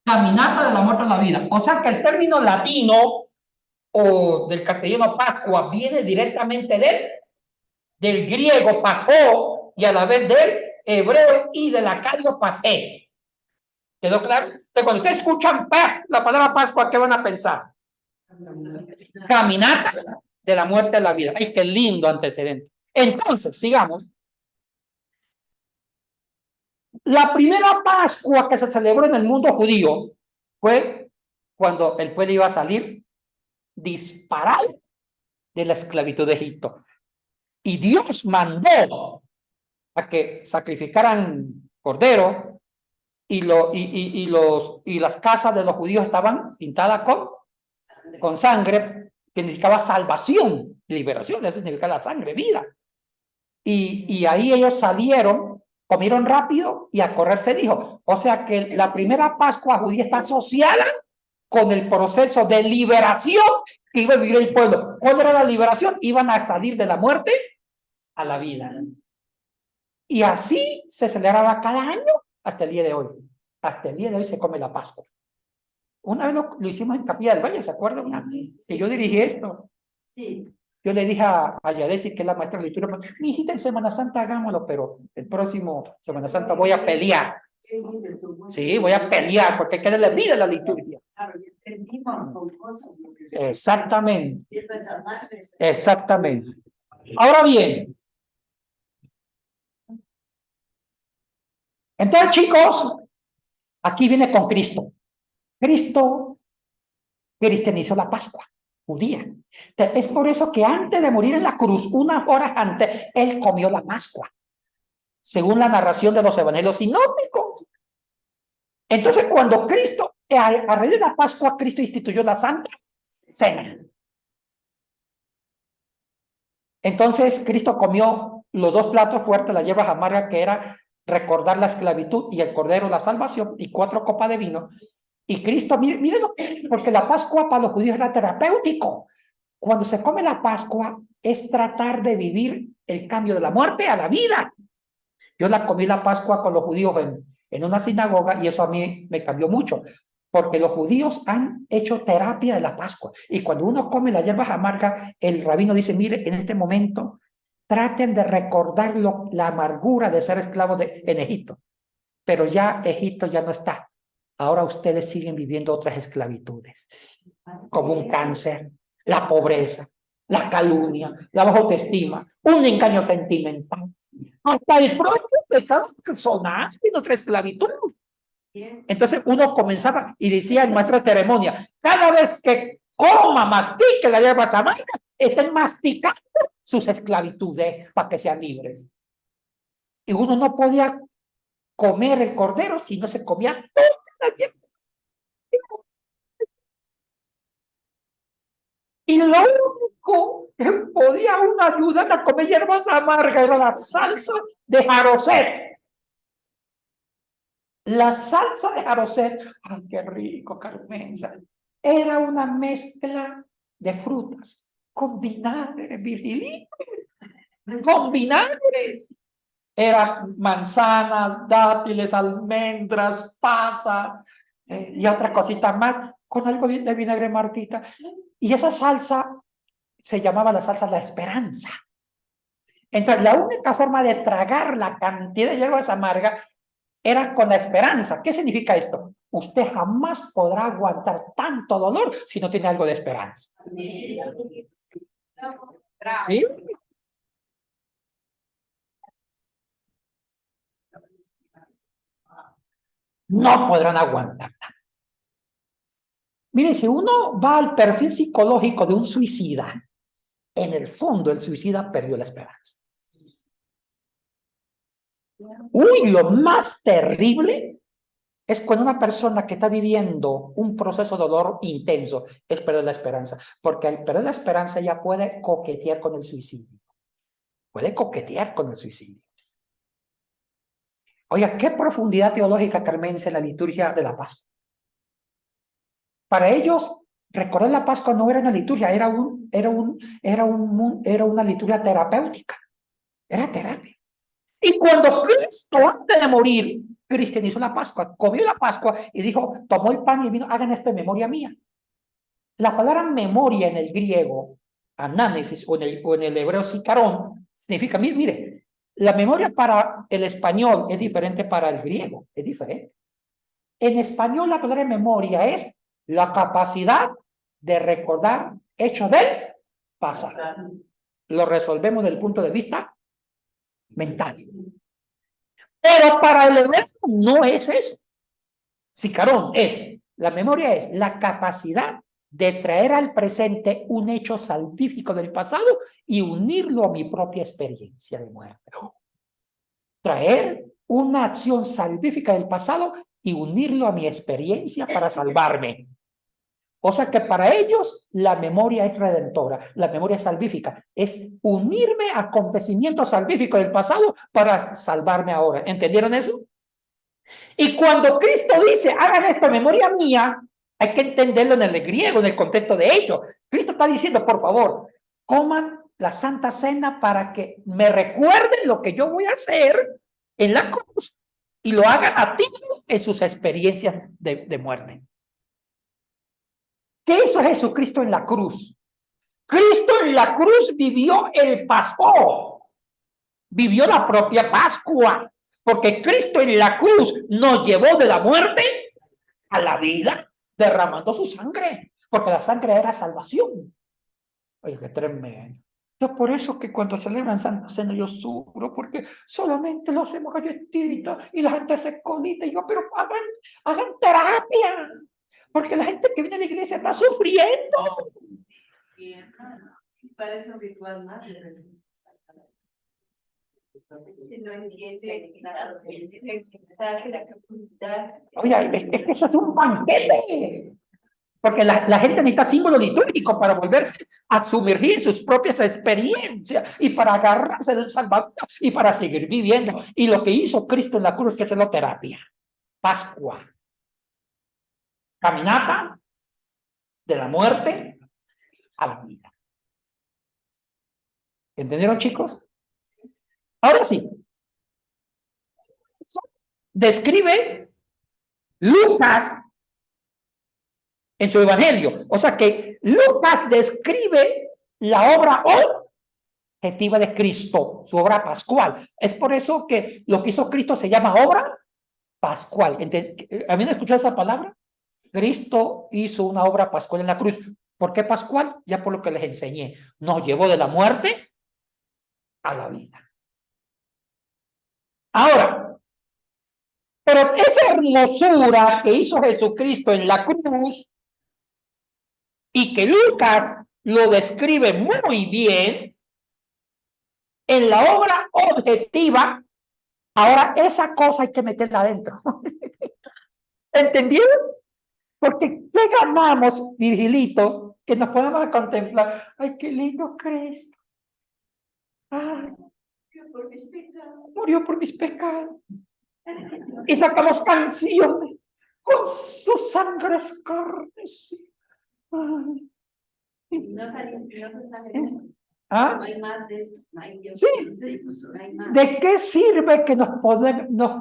Caminata de la muerte a la vida. O sea que el término latino o del castellano Pascua viene directamente del griego pasó y a la vez del hebreo y del acadio pasé. ¿Quedó claro? Entonces, cuando ustedes escuchan la palabra Pascua, ¿qué van a pensar? Caminata de la muerte a la vida. ¡Ay, qué lindo antecedente! Entonces, sigamos. La primera Pascua que se celebró en el mundo judío fue cuando el pueblo iba a salir disparado de la esclavitud de Egipto. Y Dios mandó a que sacrificaran cordero y las casas de los judíos estaban pintadas con sangre, que significaba salvación, liberación, eso significa la sangre, vida. Y ahí ellos salieron, comieron rápido y a correr se dijo. O sea que la primera Pascua judía está asociada con el proceso de liberación que iba a vivir el pueblo. ¿Cuál era la liberación? Iban a salir de la muerte a la vida. Y así se celebraba cada año hasta el día de hoy. Hasta el día de hoy se come la Pascua. Una vez lo hicimos en Capilla del Valle, ¿se acuerdan? Que yo dirigí esto. Sí. Yo le dije a Yadesi, que es la maestra de lectura, mi hijita, en Semana Santa hagámoslo, pero el próximo Semana Santa voy a pelear. Sí, voy a pelear, porque hay que darle vida a la liturgia. Exactamente. Exactamente. Ahora bien, entonces, chicos, aquí viene con Cristo. Cristo cristianizó la Pascua judía. Es por eso que antes de morir en la cruz, unas horas antes, él comió la Pascua, según la narración de los evangelios sinópticos. Entonces, cuando Cristo, a raíz de la Pascua, Cristo instituyó la Santa Cena. Entonces, Cristo comió los dos platos fuertes, las hierbas amargas, que era recordar la esclavitud, y el cordero, la salvación, y 4 copas de vino. Y Cristo, mírenlo, porque la Pascua para los judíos era terapéutico. Cuando se come la Pascua, es tratar de vivir el cambio de la muerte a la vida. Yo la comí la Pascua con los judíos en una sinagoga, y eso a mí me cambió mucho, porque los judíos han hecho terapia de la Pascua. Y cuando uno come las hierbas amargas, el rabino dice, mire, en este momento, traten de recordar la amargura de ser esclavos en Egipto. Pero ya Egipto ya no está. Ahora ustedes siguen viviendo otras esclavitudes, como un cáncer, la pobreza, la calumnia, la baja autoestima, un engaño sentimental, hasta el propio pecado personal y otra esclavitud. Entonces uno comenzaba y decía el maestro de ceremonia, cada vez que coma, mastique la hierba amarga, estén masticando sus esclavitudes para que sean libres. Y uno no podía comer el cordero si no se comía toda la hierba. Y lo único que podía uno ayudar a comer hierbas amargas era la salsa de Jaroset. La salsa de Jaroset, ¡ay, qué rico, Carmenza! Era una mezcla de frutas con vinagre, Virgilito, con vinagre. Era manzanas, dátiles, almendras, pasa y otra cosita más con algo de vinagre martita. Y esa salsa se llamaba la salsa La Esperanza. Entonces, la única forma de tragar la cantidad de hierbas amargas era con la esperanza. ¿Qué significa esto? Usted jamás podrá aguantar tanto dolor si no tiene algo de esperanza. ¿Sí? No podrán aguantar. Mire, si uno va al perfil psicológico de un suicida, en el fondo el suicida perdió la esperanza. Uy, lo más terrible es cuando una persona que está viviendo un proceso de dolor intenso es perder la esperanza, porque al perder la esperanza ya puede coquetear con el suicidio. Puede coquetear con el suicidio. Oiga, qué profundidad teológica carmense en la liturgia de la Pascua. Para ellos, recordar la Pascua no era una liturgia, era una liturgia terapéutica. Era terapia. Y cuando Cristo, antes de morir, cristianizó la Pascua, comió la Pascua y dijo, tomó el pan y vino, hagan esto en memoria mía. La palabra memoria en el griego, anánesis, o en el hebreo sicarón, significa, mire, la memoria para el español es diferente para el griego, es diferente. En español la palabra memoria es la capacidad de recordar hechos del pasado. Lo resolvemos desde el punto de vista mental. Pero para el hebreo no es eso. Sicarón es, la memoria es la capacidad de traer al presente un hecho salvífico del pasado y unirlo a mi propia experiencia de muerte. Traer una acción salvífica del pasado y unirlo a mi experiencia para salvarme. O sea que para ellos la memoria es redentora, la memoria es salvífica, es unirme a acontecimientos salvíficos del pasado para salvarme ahora. ¿Entendieron eso? Y cuando Cristo dice, hagan esto en memoria mía, hay que entenderlo en el griego, en el contexto de ello. Cristo está diciendo, por favor, coman la Santa Cena para que me recuerden lo que yo voy a hacer en la cruz y lo hagan a ti en sus experiencias de muerte. ¿Qué hizo Jesucristo en la cruz? Cristo en la cruz vivió el Pascua, vivió la propia Pascua, porque Cristo en la cruz nos llevó de la muerte a la vida, derramando su sangre, porque la sangre era salvación. Oye, qué tremendo. Yo por eso que cuando celebran Santa Cena yo sufro, porque solamente lo hacemos galletita y la gente se colita y yo, pero hagan terapia. Porque la gente que viene a la iglesia está sufriendo. Parece un ritual más de Oye, es que eso es un banquete. Porque la gente necesita símbolo litúrgico para volverse a sumergir sus propias experiencias y para agarrarse del Salvador y para seguir viviendo. Y lo que hizo Cristo en la cruz, que es la terapia. Pascua. Caminata de la muerte a la vida. ¿Entendieron, chicos? Ahora sí. Describe Lucas en su evangelio. O sea que Lucas describe la obra objetiva de Cristo, su obra pascual. Es por eso que lo que hizo Cristo se llama obra pascual. ¿Habían escuchado esa palabra? Cristo hizo una obra pascual en la cruz. ¿Por qué pascual? Ya por lo que les enseñé. Nos llevó de la muerte a la vida. Ahora, pero esa hermosura que hizo Jesucristo en la cruz y que Lucas lo describe muy bien en la obra objetiva, ahora esa cosa hay que meterla adentro. ¿Entendieron? Porque ¿qué ganamos, Virgilito, que nos podamos contemplar? Ay, qué lindo Cristo. Ay, murió por mis pecados. Y sacamos canciones con su sangre escarnecida. ¿Ah? No hay más de esto, no hay Dios. Sí. No hay más. ¿De qué sirve que nos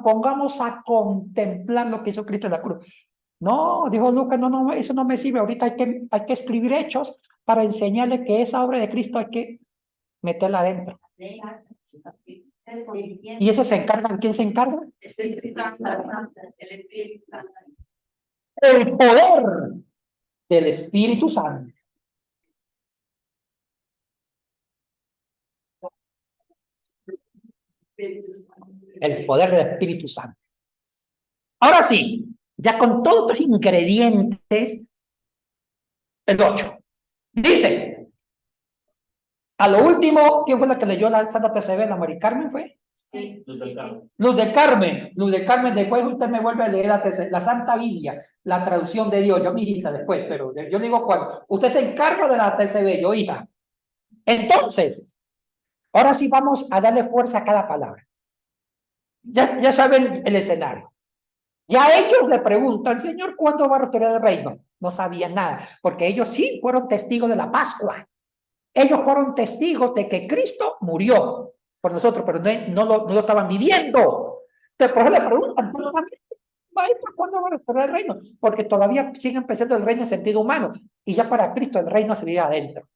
pongamos a contemplar lo que hizo Cristo en la cruz? No, dijo Lucas, no, eso no me sirve. Ahorita hay que escribir hechos para enseñarle que esa obra de Cristo hay que meterla adentro. ¿Y eso se encarga? ¿Quién se encarga? El Espíritu Santo. El poder del Espíritu Santo. El poder del Espíritu Santo. Ahora sí, ya con todos estos ingredientes, el 8. Dice, a lo último, ¿quién fue la que leyó la Santa TCB? ¿La Mari Carmen fue? Sí. Luz del Carmen. Luz de Carmen, después usted me vuelve a leer la Santa Biblia, la traducción de Dios, yo mi hijita después, pero yo digo cuando, usted se encarga de la TCB, yo hija. Entonces, ahora sí vamos a darle fuerza a cada palabra. Ya saben el escenario. Ya ellos le preguntan, Señor, ¿cuándo va a restaurar el reino? No sabían nada, porque ellos sí fueron testigos de la Pascua. Ellos fueron testigos de que Cristo murió por nosotros, pero no lo estaban viviendo. Entonces, por eso le preguntan, Maestro, ¿cuándo va a restaurar el reino? Porque todavía siguen pensando el reino en sentido humano, y ya para Cristo el reino se vive adentro.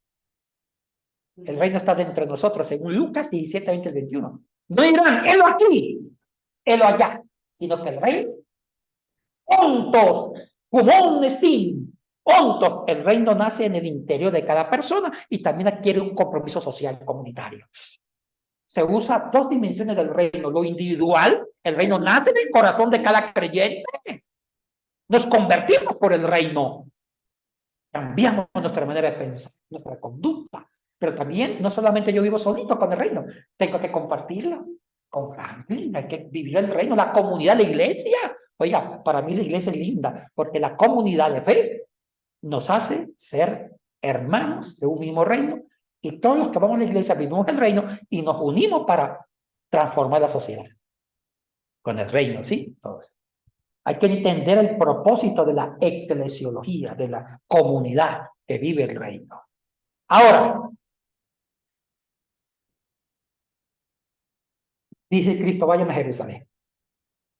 El reino está dentro de nosotros, según Lucas 17, 20 y 21. No dirán, helo aquí, helo allá, sino que el reino, juntos, como un steam, juntos, el reino nace en el interior de cada persona y también adquiere un compromiso social comunitario. Se usa dos dimensiones del reino, lo individual, el reino nace en el corazón de cada creyente. Nos convertimos por el reino. Cambiamos nuestra manera de pensar, nuestra conducta. Pero también, no solamente yo vivo solito con el reino, tengo que compartirlo con Franklin, hay que vivir el reino, la comunidad, la iglesia. Oiga, para mí la iglesia es linda, porque la comunidad de fe nos hace ser hermanos de un mismo reino, y todos los que vamos a la iglesia vivimos el reino y nos unimos para transformar la sociedad con el reino, ¿sí? Todos. Hay que entender el propósito de la eclesiología, de la comunidad que vive el reino. Ahora, dice Cristo, vayan a Jerusalén.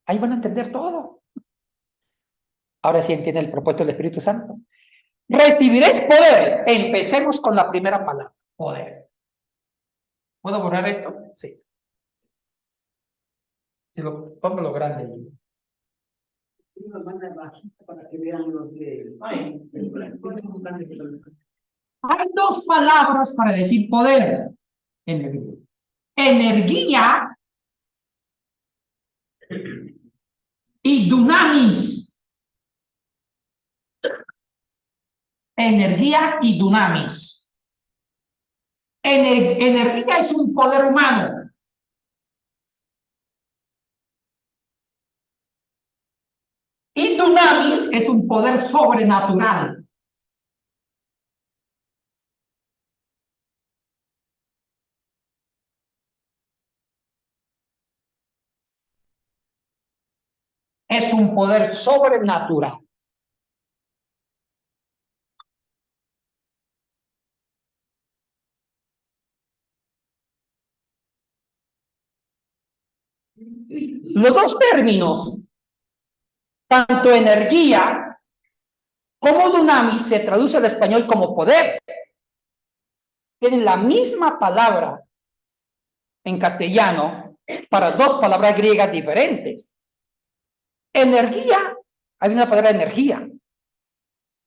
Ahí van a entender todo. Ahora sí entienden el propósito del Espíritu Santo. Recibiréis poder. Empecemos con la primera palabra, poder. ¿Puedo borrar esto? Sí. Si lo pongo lo grande. Más abajo, para que vean los que... Hay dos palabras para decir poder. Energía y dunamis. Energía y dunamis. Energía es un poder humano. Y dunamis es un poder sobrenatural. Es un poder sobrenatural. Los dos términos, tanto energía como dunamis, se traduce al español como poder. Tienen la misma palabra en castellano para dos palabras griegas diferentes. Energía, hay una palabra energía.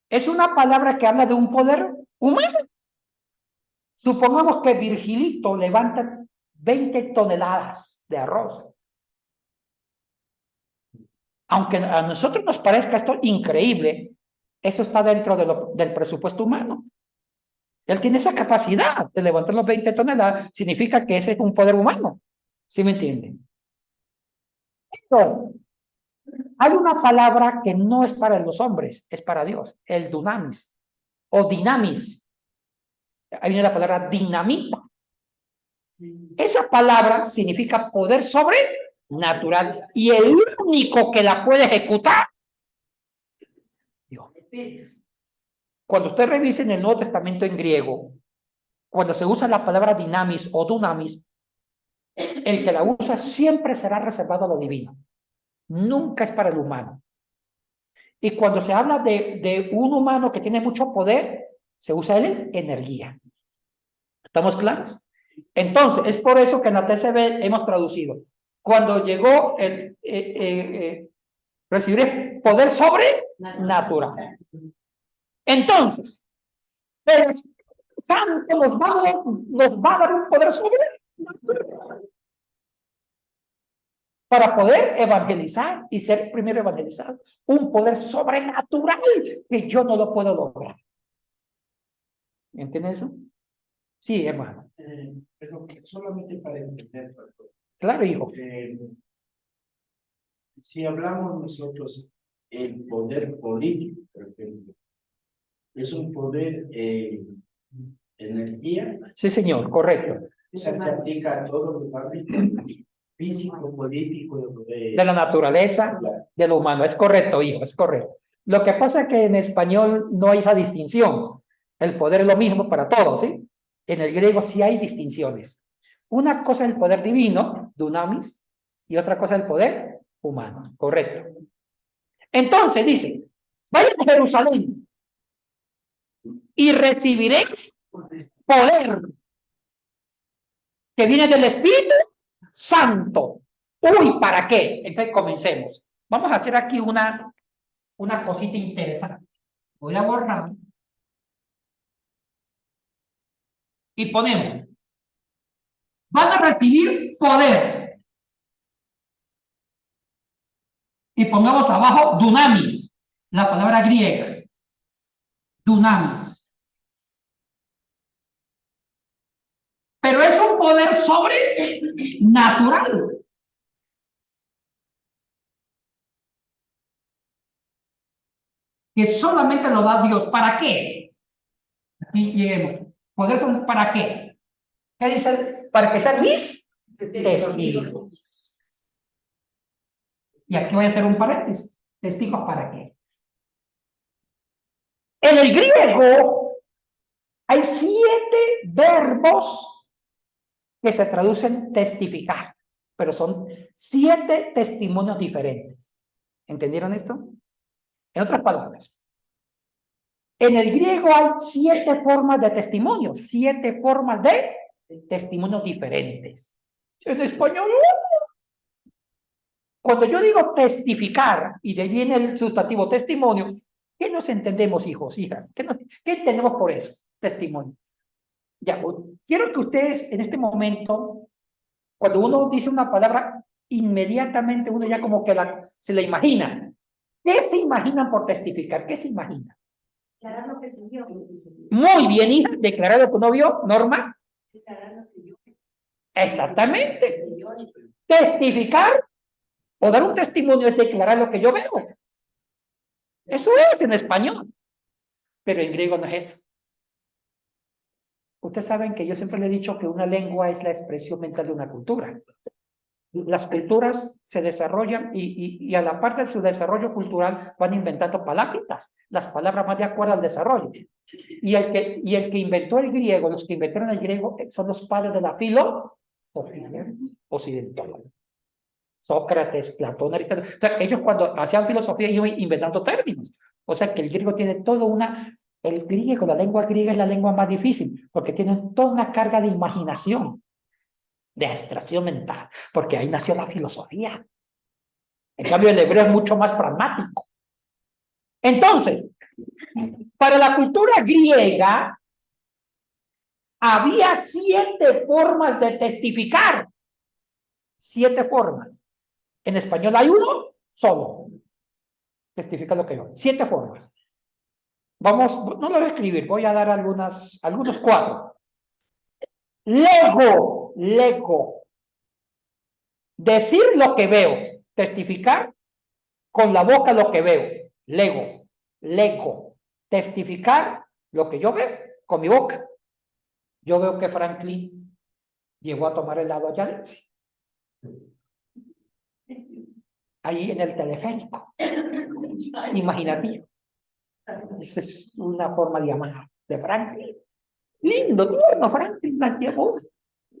Es una palabra que habla de un poder humano. Supongamos que Virgilito levanta 20 toneladas de arroz. Aunque a nosotros nos parezca esto increíble, eso está dentro del presupuesto humano. Él tiene esa capacidad de levantar los 20 toneladas, significa que ese es un poder humano. ¿Sí me entienden? Pero hay una palabra que no es para los hombres, es para Dios, el dunamis o dinamis. Ahí viene la palabra dinamita. Esa palabra significa poder sobrenatural y el único que la puede ejecutar, Dios. Cuando usted revise en el Nuevo Testamento en griego, cuando se usa la palabra dinamis o dunamis, el que la usa siempre será reservado a lo divino. Nunca es para el humano. Y cuando se habla de un humano que tiene mucho poder, se usa el energía. ¿Estamos claros? Entonces, es por eso que en la TCB hemos traducido. Cuando llegó recibir poder sobrenatural. Entonces, el Santo nos va a dar un poder sobrenatural para poder evangelizar y ser primero evangelizado. Un poder sobrenatural que yo no lo puedo lograr. ¿Entiendes eso? Sí, hermano. Pero que solamente para entender, pastor. Claro, hijo. Si hablamos nosotros el poder político, por ejemplo, es un poder energía. Sí, señor, correcto. Se aplica a todos los ámbitos físico, político, De la naturaleza, de lo humano. Es correcto, hijo, es correcto. Lo que pasa es que en español no hay esa distinción. El poder es lo mismo para todos, ¿sí? En el griego sí hay distinciones. Una cosa es el poder divino, dunamis, y otra cosa es el poder humano, correcto. Entonces dice, vayan a Jerusalén y recibiréis poder que viene del Espíritu Santo. Uy, ¿para qué? Entonces comencemos. Vamos a hacer aquí una cosita interesante. Voy a borrar. Y ponemos. Van a recibir poder. Y pongamos abajo dunamis, la palabra griega. Dunamis. Pero es un poder sobrenatural. Que solamente lo da Dios. ¿Para qué? Aquí lleguemos. Poder son ¿para qué? ¿Qué dice? Para que sean mis testigos. Y aquí voy a hacer un paréntesis. ¿Testigos para qué? En el griego hay 7 verbos que se traducen testificar, pero son 7 testimonios diferentes. ¿Entendieron esto? En otras palabras, en el griego hay 7 formas de testimonio, 7 formas de testimonios diferentes. En español, cuando yo digo testificar, y de ahí viene el sustantivo testimonio, ¿qué nos entendemos, hijos, hijas? ¿Qué entendemos por eso? Testimonio. Ya, quiero que ustedes en este momento, cuando uno dice una palabra, inmediatamente uno ya como que se la imagina. ¿Qué se imaginan por testificar? ¿Qué se imagina? Declarar lo que se vio. Muy bien, hija. Declarar lo que uno vio, Norma. Declarar lo que yo. Exactamente. Testificar o dar un testimonio es declarar lo que yo veo. Eso es en español. Pero en griego no es eso. Ustedes saben que yo siempre le he dicho que una lengua es la expresión mental de una cultura. Las culturas se desarrollan y a la parte de su desarrollo cultural van inventando palabras, las palabras más de acuerdo al desarrollo. Y el que inventó el griego, los que inventaron el griego son los padres de la filosofía occidental. Sócrates, Platón, Aristóteles. Ellos cuando hacían filosofía iban inventando términos. O sea que el griego tiene todo el griego, la lengua griega es la lengua más difícil porque tienen toda una carga de imaginación, de abstracción mental, porque ahí nació la filosofía. En cambio, el hebreo es mucho más pragmático. Entonces, para la cultura griega, había 7 formas de testificar. 7 formas. En español hay uno solo. Testifica lo que yo. 7 formas. Vamos, no lo voy a escribir, voy a dar algunos 4. Lego. Decir lo que veo. Testificar con la boca lo que veo. Lego. Testificar lo que yo veo con mi boca. Yo veo que Franklin llegó a tomar helado allá. Ahí en el teleférico. Imaginativo. Esa es una forma de amar de Franklin. Lindo, tierno, Franklin la llevó.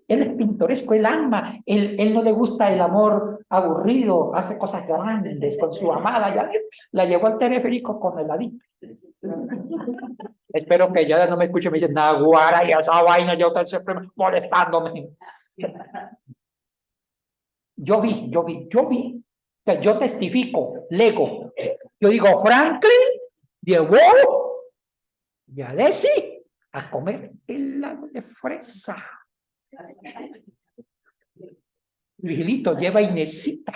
Él es pintoresco, él ama, él no le gusta el amor aburrido, hace cosas grandes con su amada, ya ves, la llevó al teleférico con el adicto. Espero que ya no me escuche, me dicen, naguara, y esa vaina, yo estoy siempre molestándome. Yo vi, que yo testifico, lego. Yo digo, Franklin llevó y a Desi a comer helado de fresa. Vigilito lleva a Inesita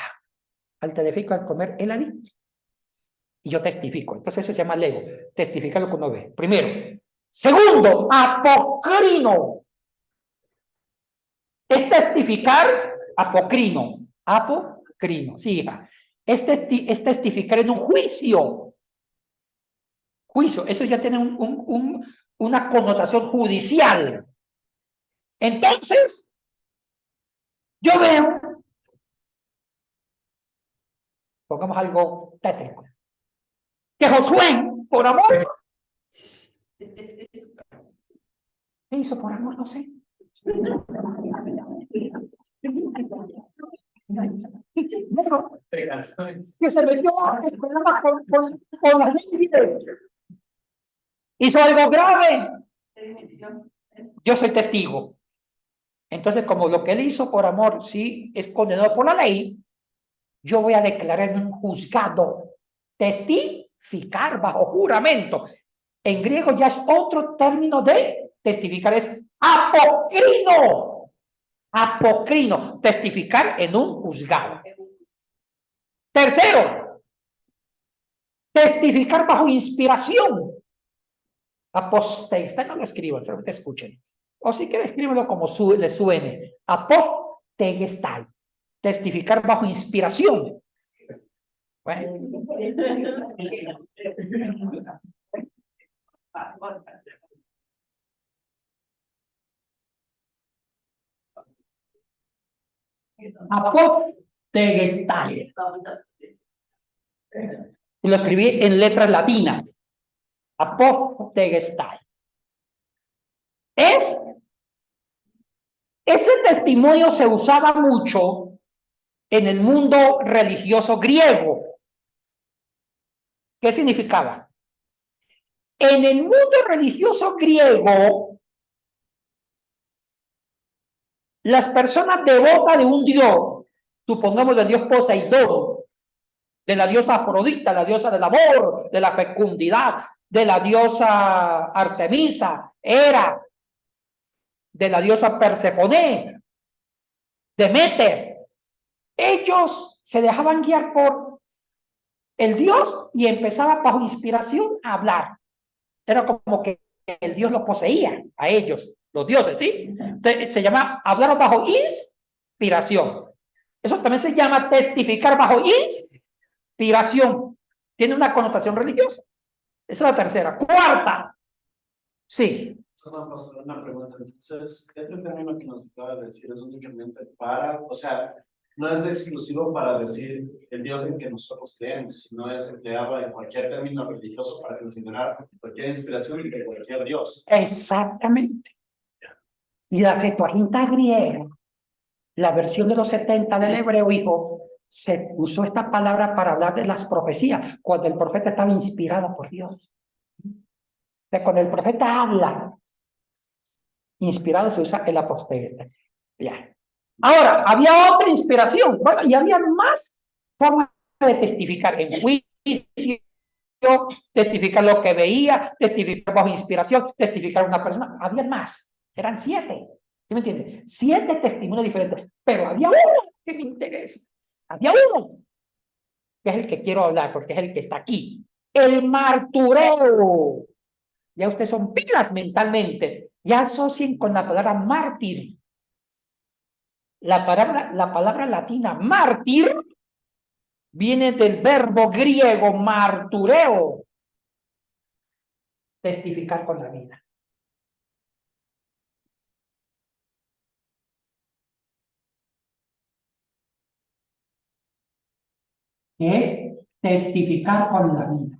al teleférico a comer heladito. Y yo testifico. Entonces eso se llama lego. Testifica lo que uno ve. Primero. Segundo, apocrino. Es testificar apocrino. Apocrino. Sí, hija. Es testificar en un juicio. Juicio. Eso ya tiene una connotación judicial. Entonces, yo veo, pongamos algo tétrico, que Josué, por amor, ¿qué hizo por amor? No sé. Que se metió en problemas con las líderes. Hizo algo grave. Yo soy testigo. Entonces, como lo que él hizo por amor sí es condenado por la ley, yo voy a declarar en un juzgado, testificar bajo juramento. En griego ya es otro término de testificar, es apocrino. Apocrino, testificar en un juzgado. Tercero, testificar bajo inspiración. Aposteguestai, no lo escriban, solamente escuchen. O si quieren, escríbelo como le suene. Aposteguestai. Testificar bajo inspiración. Bueno. Aposteguestai. Lo escribí en letras latinas. Aposteguestai. Ese testimonio se usaba mucho en el mundo religioso griego. ¿Qué significaba? En el mundo religioso griego, las personas devotas de un dios, supongamos del dios Poseidón, de la diosa Afrodita, la diosa del amor, de la fecundidad, de la diosa Artemisa, Hera, de la diosa Persefone, Demeter. Ellos se dejaban guiar por el dios y empezaban bajo inspiración a hablar. Era como que el dios los poseía a ellos, los dioses, ¿sí? Entonces, se llama hablar bajo inspiración. Eso también se llama testificar bajo inspiración. Tiene una connotación religiosa. Esa es la tercera. Cuarta. Sí. Una pregunta. Entonces, este término que nos acaba de decir es únicamente para, o sea, no es exclusivo para decir el Dios en que nosotros creemos, sino es empleado en cualquier término religioso para considerar cualquier inspiración de cualquier Dios. Exactamente. Y la Septuaginta griega, la versión de los 70 del hebreo, hijo, se usó esta palabra para hablar de las profecías, cuando el profeta estaba inspirado por Dios. Entonces, cuando el profeta habla, inspirado, se usa el aposteguestai. Ya. Ahora, había otra inspiración, bueno, y había más formas de testificar en juicio, testificar lo que veía, testificar bajo inspiración, testificar a una persona. Había más, eran 7. ¿Sí me entiende? 7 testimonios diferentes, pero había uno que me interesa. Había uno que es el que quiero hablar, porque es el que está aquí. El martureo. Ya ustedes son pilas mentalmente. Ya asocien con la palabra mártir. La palabra latina mártir viene del verbo griego martureo. Testificar con la vida. Es testificar con la vida.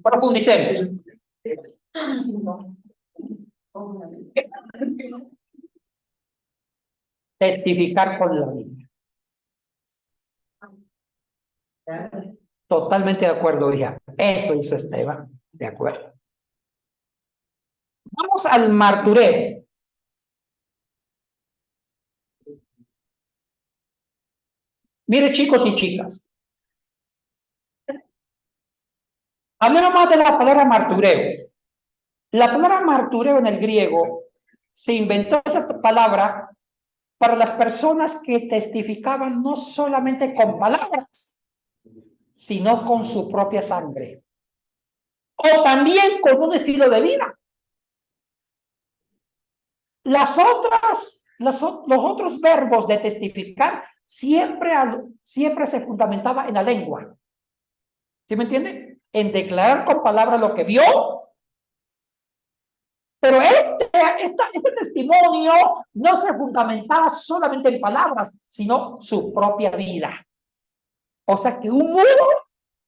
Profundicemos. Testificar con la vida. Totalmente de acuerdo, hija. Eso hizo Esteban. De acuerdo. Vamos al martureo. Mire, chicos y chicas. Hablemos más de la palabra martureo. La palabra martureo en el griego se inventó esa palabra para las personas que testificaban no solamente con palabras, sino con su propia sangre. O también con un estilo de vida. Los otros verbos de testificar siempre se fundamentaba en la lengua. ¿Sí me entiende? En declarar con palabras lo que vio. Pero este testimonio no se fundamentaba solamente en palabras, sino su propia vida. O sea que un mudo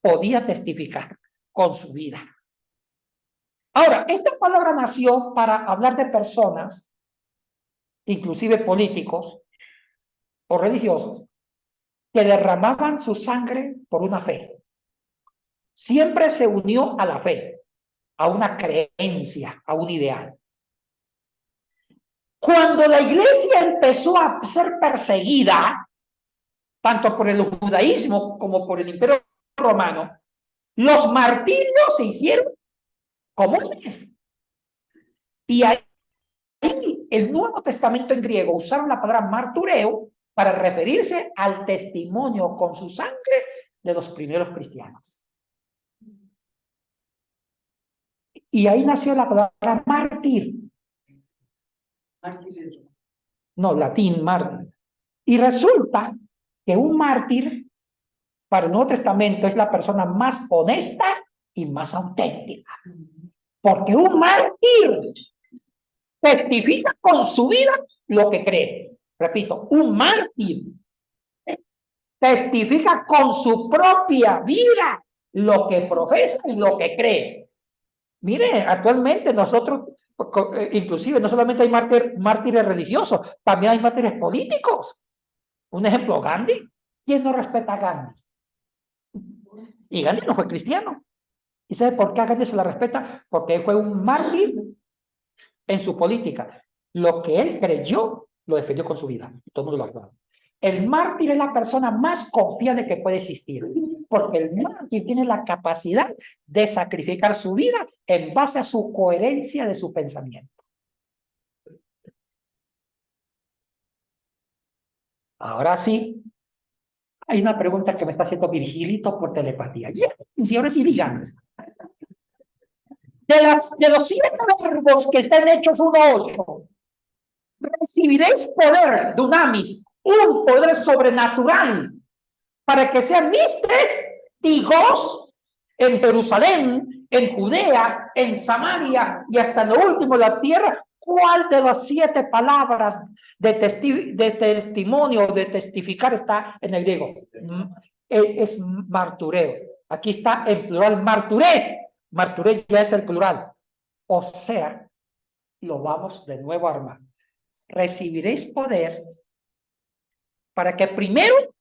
podía testificar con su vida. Ahora, esta palabra nació para hablar de personas, inclusive políticos o religiosos, que derramaban su sangre por una fe. Siempre se unió a la fe, a una creencia, a un ideal. Cuando la iglesia empezó a ser perseguida, tanto por el judaísmo como por el imperio romano, los martirios se hicieron comunes. Y ahí el Nuevo Testamento en griego usaron la palabra martureo para referirse al testimonio con su sangre de los primeros cristianos. Y ahí nació la palabra mártir. No, latín, mártir. Y resulta que un mártir para el Nuevo Testamento es la persona más honesta y más auténtica. Porque un mártir testifica con su vida lo que cree. Repito, un mártir testifica con su propia vida lo que profesa y lo que cree. Mire, actualmente nosotros, inclusive no solamente hay mártires religiosos, también hay mártires políticos. Un ejemplo, Gandhi. ¿Quién no respeta a Gandhi? Y Gandhi no fue cristiano. ¿Y sabe por qué a Gandhi se la respeta? Porque él fue un mártir en su política. Lo que él creyó, lo defendió con su vida. Todo el mundo lo aclara. El mártir es la persona más confiable que puede existir, porque el mártir tiene la capacidad de sacrificar su vida en base a su coherencia de su pensamiento. Ahora sí, hay una pregunta que me está haciendo Virgilito por telepatía. Y ahora sí digan. De los 7 verbos que están hechos 1:8, recibiréis poder, dunamis, un poder sobrenatural, para que sean mis testigos en Jerusalén, en Judea, en Samaria y hasta lo último de la tierra. ¿Cuál de las 7 palabras de testimonio, de testificar está en el griego? Es martureo. Aquí está en plural marturés. Marturés ya es el plural. O sea, lo vamos de nuevo a armar. Recibiréis poder para que primero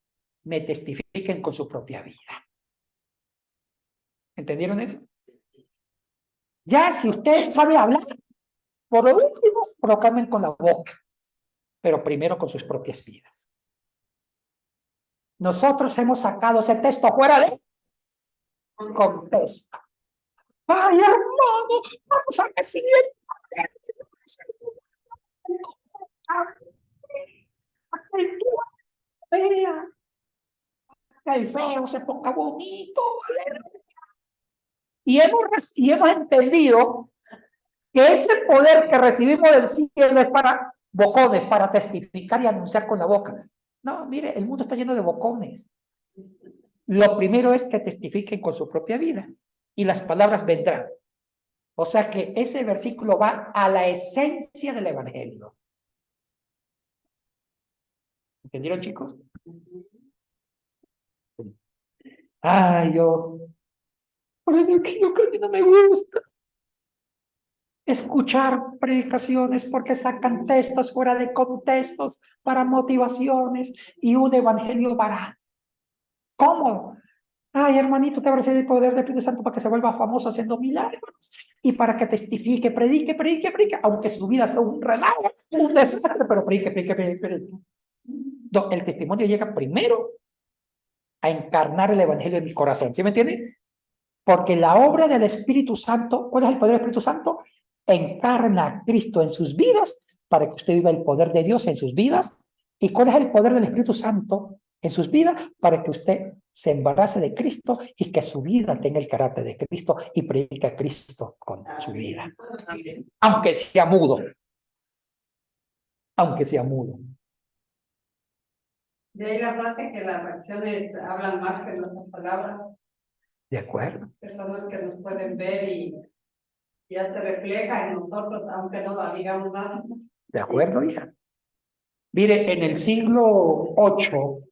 me testifiquen con su propia vida. ¿Entendieron eso? Ya si usted sabe hablar, por lo último, proclamen con la boca, pero primero con sus propias vidas. Nosotros hemos sacado ese texto fuera de contexto. Ay, hermano, vamos a recibir que el feo se ponga bonito, ¿vale? Y hemos entendido que ese poder que recibimos del cielo es para bocones, para testificar y anunciar con la boca. No, mire, el mundo está lleno de bocones. Lo primero es que testifiquen con su propia vida y las palabras vendrán. O sea que ese versículo va a la esencia del evangelio. ¿Entendieron, chicos? Ay, yo Por eso es que yo creo que no me gusta escuchar predicaciones porque sacan textos fuera de contextos para motivaciones y un evangelio barato. ¿Cómo? Ay, hermanito, te va a recibir el poder del Espíritu Santo para que se vuelva famoso haciendo milagros y para que testifique, predique, aunque su vida sea un relajo, un desastre, pero predique. No, el testimonio llega primero a encarnar el evangelio en mi corazón, ¿sí me entiende? Porque la obra del Espíritu Santo, ¿cuál es el poder del Espíritu Santo? Encarna a Cristo en sus vidas para que usted viva el poder de Dios en sus vidas. ¿Y cuál es el poder del Espíritu Santo en sus vidas? Para que usted se embarace de Cristo y que su vida tenga el carácter de Cristo y predique a Cristo con su vida. Aunque sea mudo. Aunque sea mudo. De ahí la frase que las acciones hablan más que nuestras palabras. ¿De acuerdo? Personas que nos pueden ver y ya se refleja en nosotros, aunque no digamos nada. ¿De acuerdo, hija? Mire, en el siglo VIII,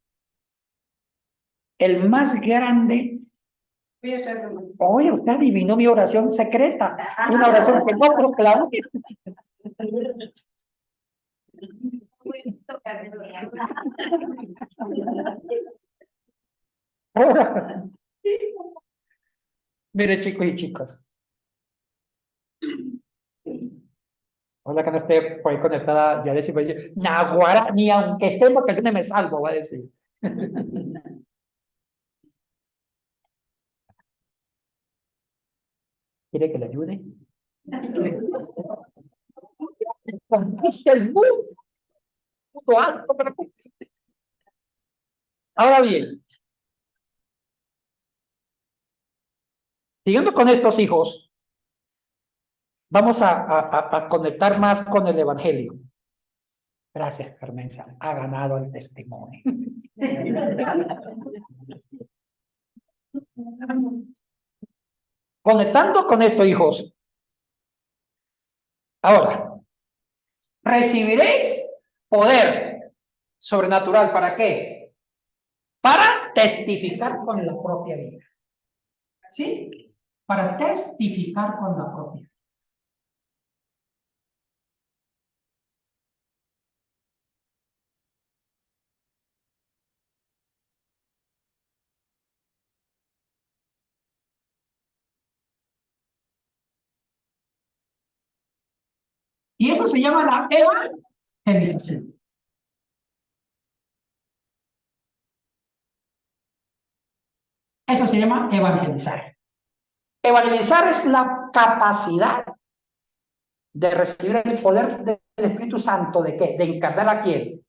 el más grande... Oye, usted adivinó mi oración secreta. Una oración que no proclamó. Mire, chicos y chicas. Hola, que no esté por ahí conectada, ya decimos, Naguara, ni aunque esté en vacaciones me salvo, va a decir. ¿Quiere que le ayude? Conquista el mundo. Alto, pero... Ahora bien, siguiendo con estos hijos, vamos a conectar más con el Evangelio. Gracias, Carmenza. Ha ganado el testimonio. Conectando con esto, hijos. Ahora, recibiréis poder sobrenatural. ¿Para qué? Para testificar con la propia vida. ¿Sí? Para testificar con la propia vida. Y eso se llama la evangelización. Eso se llama evangelizar. Evangelizar es la capacidad de recibir el poder del Espíritu Santo. ¿De qué? De encarnar a quién.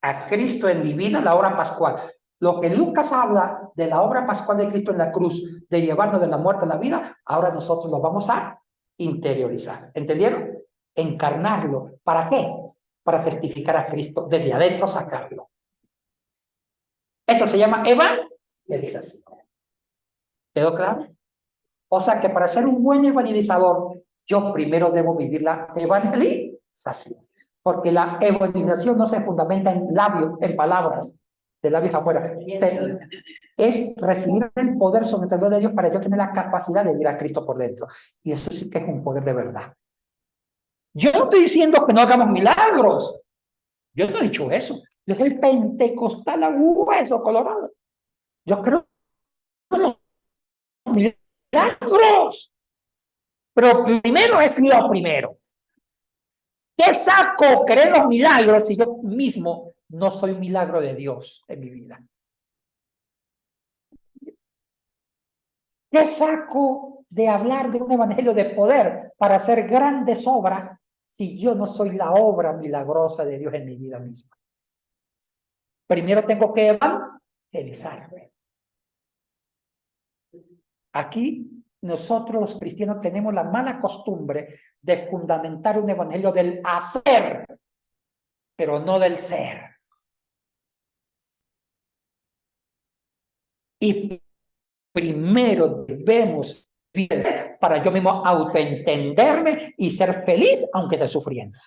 A Cristo en mi vida, la obra pascual. Lo que Lucas habla de la obra pascual de Cristo en la cruz, de llevarnos de la muerte a la vida, ahora nosotros lo vamos a interiorizar. ¿Entendieron? Encarnarlo. ¿Para qué? Para testificar a Cristo, desde adentro sacarlo. Eso se llama evangelización. ¿Quedó claro? O sea que para ser un buen evangelizador, yo primero debo vivir la evangelización. Porque la evangelización no se fundamenta en labios, en palabras, de labios afuera. Es recibir el poder sobrenatural de Dios para yo tener la capacidad de vivir a Cristo por dentro. Y eso sí que es un poder de verdad. Yo no estoy diciendo que no hagamos milagros. Yo no he dicho eso. Yo soy pentecostal a hueso colorado. Yo creo en los milagros. Pero primero es lo primero. ¿Qué saco creer los milagros si yo mismo no soy un milagro de Dios en mi vida? ¿Qué saco de hablar de un evangelio de poder para hacer grandes obras si yo no soy la obra milagrosa de Dios en mi vida misma? Primero tengo que evangelizarme. Aquí nosotros los cristianos tenemos la mala costumbre de fundamentar un evangelio del hacer, pero no del ser. Y primero debemos vivir para yo mismo autoentenderme y ser feliz aunque esté sufriendo.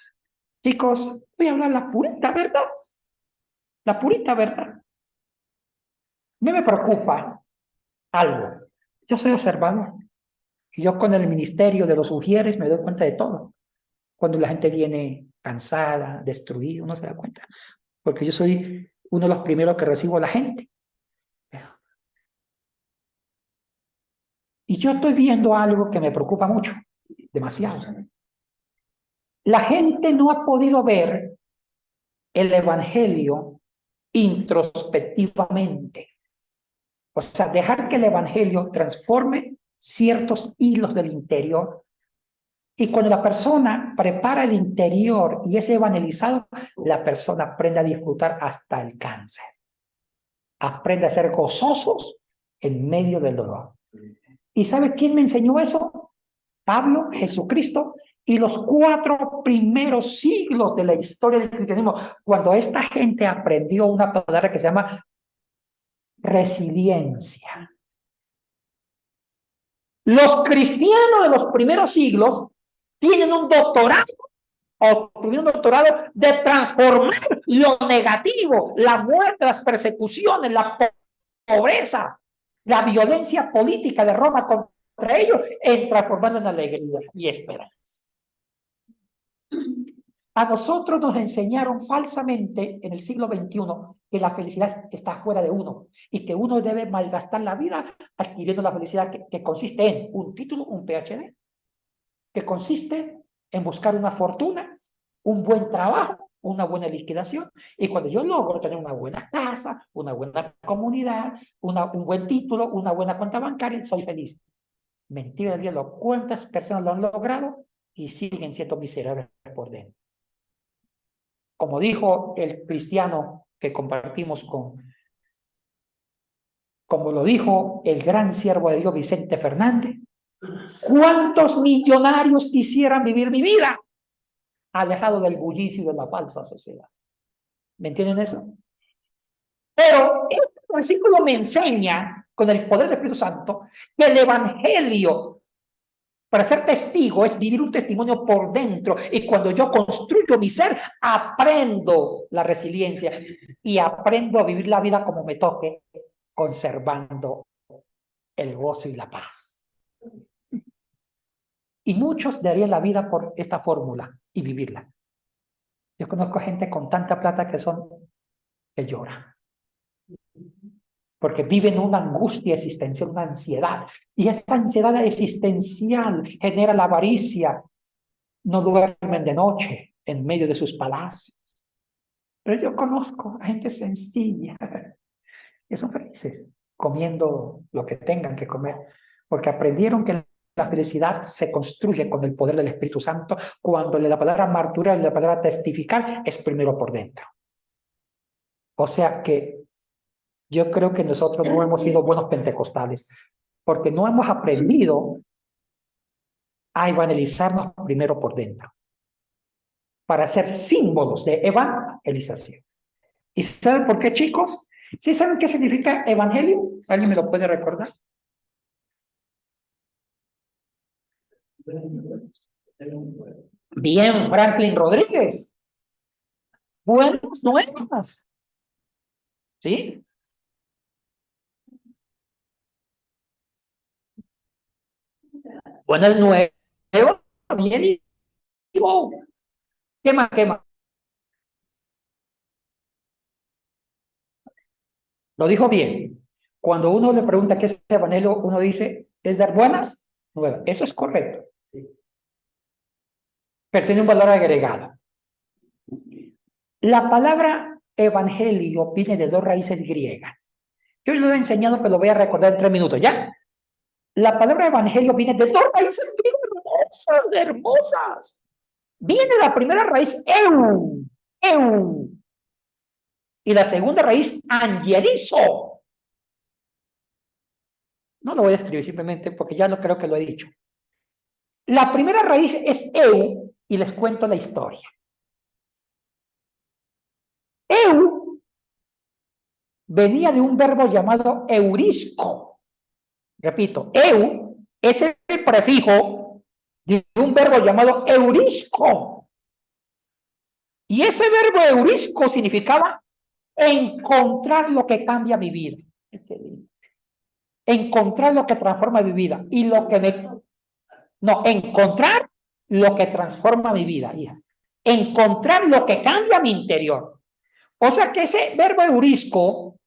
Chicos, voy a hablar la purita verdad. La purita verdad. A mí me preocupa algo. Yo soy observador. Y yo con el ministerio de los ujieres me doy cuenta de todo. Cuando la gente viene cansada, destruida, uno se da cuenta. Porque yo soy uno de los primeros que recibo a la gente. Y yo estoy viendo algo que me preocupa mucho, demasiado. La gente no ha podido ver el evangelio introspectivamente. O sea, dejar que el evangelio transforme ciertos hilos del interior. Y cuando la persona prepara el interior y es evangelizado, la persona aprende a disfrutar hasta el cáncer. Aprende a ser gozosos en medio del dolor. ¿Y sabe quién me enseñó eso? Pablo, Jesucristo y los 4 primeros siglos de la historia del cristianismo, cuando esta gente aprendió una palabra que se llama resiliencia. Los cristianos de los primeros siglos tienen un doctorado, obtuvieron un doctorado de transformar lo negativo, la muerte, las persecuciones, la pobreza, la violencia política de Roma contra ellos, en transformarlo en alegría y esperanza. A nosotros nos enseñaron falsamente en el siglo XXI que la felicidad está fuera de uno y que uno debe malgastar la vida adquiriendo la felicidad que consiste en un título, un PhD, que consiste en buscar una fortuna, un buen trabajo, una buena liquidación. Y cuando yo logro tener una buena casa, una buena comunidad, un buen título, una buena cuenta bancaria, soy feliz. Mentira del diablo. ¿Cuántas personas lo han logrado y siguen siendo miserables por dentro? Como dijo el cristiano que compartimos como lo dijo el gran siervo de Dios Vicente Fernández, ¿cuántos millonarios quisieran vivir mi vida alejado del bullicio de la falsa sociedad? ¿Me entienden eso? Pero este versículo me enseña, con el poder del Espíritu Santo, que el evangelio, para ser testigo, es vivir un testimonio por dentro. Y cuando yo construyo mi ser, aprendo la resiliencia y aprendo a vivir la vida como me toque, conservando el gozo y la paz. Y muchos darían la vida por esta fórmula y vivirla. Yo conozco gente con tanta plata que llora. Porque viven una angustia existencial, una ansiedad. Y esta ansiedad existencial genera la avaricia. No duermen de noche en medio de sus palacios. Pero yo conozco a gente sencilla que son felices comiendo lo que tengan que comer. Porque aprendieron que la felicidad se construye con el poder del Espíritu Santo cuando la palabra marturar y la palabra testificar es primero por dentro. O sea que yo creo que nosotros no hemos sido buenos pentecostales porque no hemos aprendido a evangelizarnos primero por dentro para ser símbolos de evangelización. ¿Y saben por qué, chicos? ¿Sí saben qué significa evangelio? ¿Alguien me lo puede recordar? Bien, Franklin Rodríguez. Buenas nuevas. ¿Sí? Buenas nuevas. Bien. ¿Qué más? ¿Qué más? Lo dijo bien. Cuando uno le pregunta qué es evangelio, uno dice, ¿es dar buenas nuevas? Eso es correcto. Pero tiene un valor agregado. La palabra evangelio viene de 2 raíces griegas. Yo lo he enseñado, pero lo voy a recordar en 3 minutos, ¿ya? La palabra evangelio viene de 2 raíces griegas hermosas, hermosas. Viene la primera raíz, eu. Y la segunda raíz, angelizo. No lo voy a escribir simplemente porque ya creo que lo he dicho. La primera raíz es eu y les cuento la historia. Eu venía de un verbo llamado eurisco. Repito, eu es el prefijo de un verbo llamado eurisco. Y ese verbo eurisco significaba encontrar lo que cambia mi vida. Encontrar lo que transforma mi vida. Y lo que me No, encontrar lo que transforma mi vida, hija. Encontrar lo que cambia mi interior. O sea que ese verbo eurisco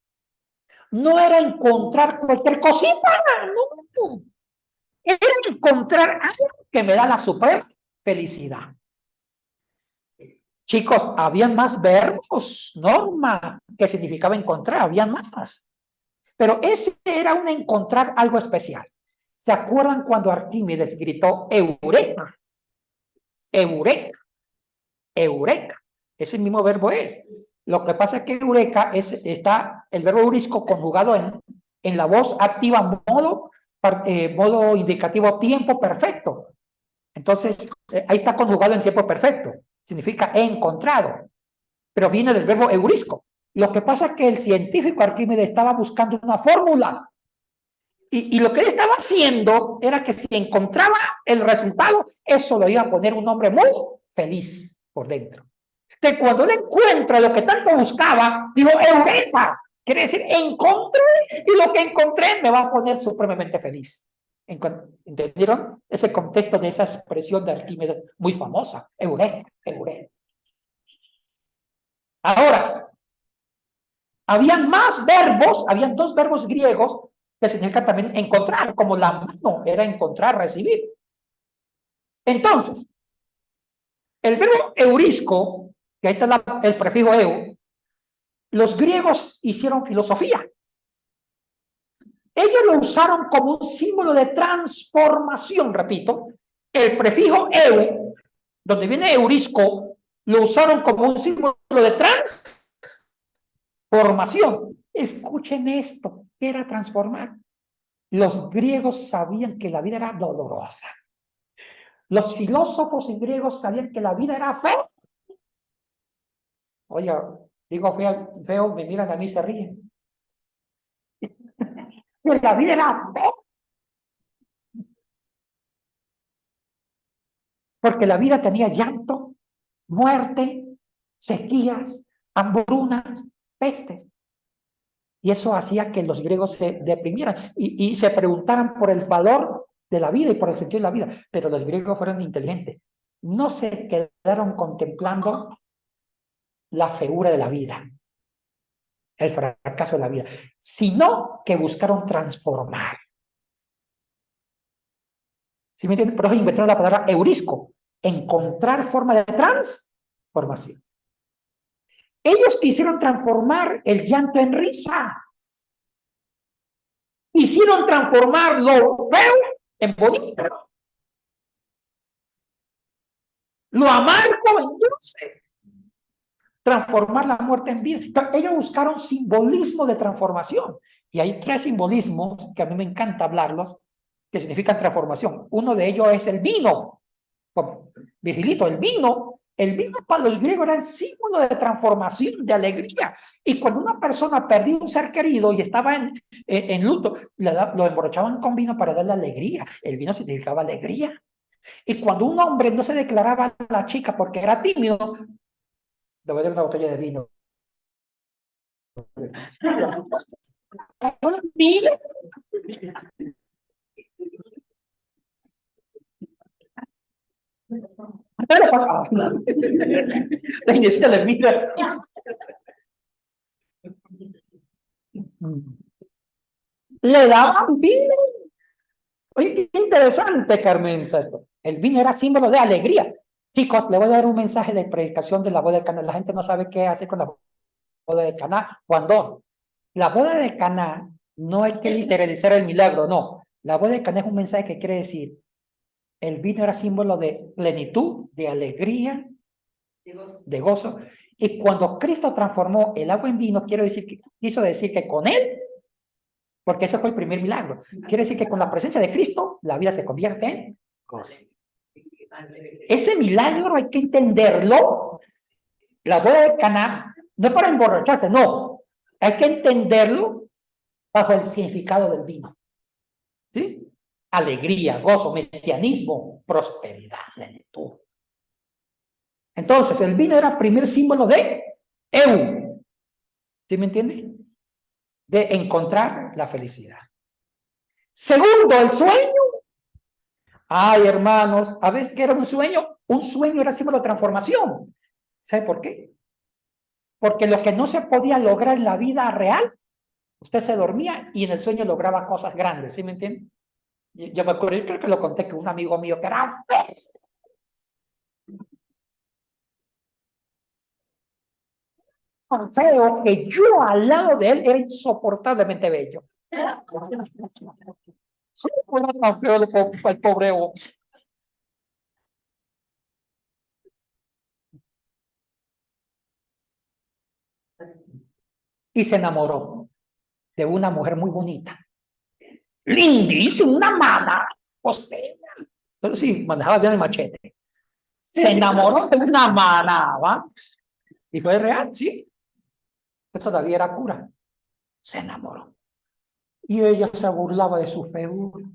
no era encontrar cualquier cosita, no. Era encontrar algo que me da la suprema felicidad. Chicos, había más verbos, Norma, que significaba encontrar, había más. Pero ese era un encontrar algo especial. ¿Se acuerdan cuando Arquímedes gritó eureka? Eureka, eureka. Ese mismo verbo es. Lo que pasa es que eureka está el verbo eurisco conjugado en la voz activa modo indicativo tiempo perfecto. Entonces, ahí está conjugado en tiempo perfecto. Significa he encontrado. Pero viene del verbo eurisco. Lo que pasa es que el científico Arquímedes estaba buscando una fórmula. Y lo que él estaba haciendo era que si encontraba el resultado, eso lo iba a poner un hombre muy feliz por dentro. Que cuando él encuentra lo que tanto buscaba, dijo, eureka, quiere decir, encontré, y lo que encontré me va a poner supremamente feliz. ¿Entendieron? Ese contexto de esa expresión de Arquímedes muy famosa, eureka, eureka. Ahora, habían más verbos, habían dos verbos griegos que significa también encontrar, como la mano era encontrar, recibir. Entonces, el verbo eurisco, que ahí está el prefijo eu, los griegos hicieron filosofía. Ellos lo usaron como un símbolo de transformación, repito. El prefijo eu, donde viene eurisco, lo usaron como un símbolo de transformación. Escuchen esto, ¿qué era transformar? Los griegos sabían que la vida era dolorosa. Los filósofos griegos sabían que la vida era fea. Oye, digo feo, me miran a mí y se ríen. Que la vida era fea. Porque la vida tenía llanto, muerte, sequías, hambrunas, pestes. Y eso hacía que los griegos se deprimieran y se preguntaran por el valor de la vida y por el sentido de la vida. Pero los griegos fueron inteligentes. No se quedaron contemplando la feura de la vida, el fracaso de la vida, sino que buscaron transformar. ¿Sí me entienden? Por eso inventaron la palabra eurisco, encontrar forma de transformación. Ellos quisieron transformar el llanto en risa. Quisieron transformar lo feo en bonito. Lo amargo en dulce. Transformar la muerte en vida. Entonces, ellos buscaron simbolismo de transformación. Y hay tres simbolismos que a mí me encanta hablarlos, que significan transformación. Uno de ellos es el vino. Como Virgilito, el vino para los griegos era el símbolo de transformación, de alegría. Y cuando una persona perdía un ser querido y estaba en luto, lo emborrachaban con vino para darle alegría. El vino significaba alegría. Y cuando un hombre no se declaraba a la chica porque era tímido, le voy a dar una botella de vino. La Inesita le mira. Le daban vino. Oye, qué interesante, Carmenza, esto. El vino era símbolo de alegría. Chicos, le voy a dar un mensaje de predicación de la boda de Caná. La gente no sabe qué hacer con la boda de Caná. Cuando la boda de Caná no hay que literalizar el milagro, no. La boda de Caná es un mensaje que quiere decir: el vino era símbolo de plenitud, de alegría, de gozo. Y cuando Cristo transformó el agua en vino, quiso decir que con él, porque ese fue el primer milagro, quiere decir que con la presencia de Cristo, la vida se convierte en gozo. Ese milagro hay que entenderlo. La boda de Caná no es para emborracharse, no. Hay que entenderlo bajo el significado del vino. ¿Sí? Alegría, gozo, mesianismo, prosperidad, plenitud. Entonces, el vino era el primer símbolo de eu. ¿Sí me entiende? De encontrar la felicidad. Segundo, el sueño. Ay, hermanos, ¿a veces qué era un sueño? Un sueño era símbolo de transformación. ¿Sabe por qué? Porque lo que no se podía lograr en la vida real, usted se dormía y en el sueño lograba cosas grandes, ¿sí me entiende? Yo me acuerdo, yo creo que lo conté, que un amigo mío que era tan feo que yo al lado de él era insoportablemente bello. Sí, era tan feo el pobre hombre. Y se enamoró de una mujer muy bonita, lindísima, una mana costeña. Pero sí, manejaba bien el machete. Se enamoró de una mana, ¿va? Y fue real, sí. Eso todavía era cura. Se enamoró. Y ella se burlaba de su figura.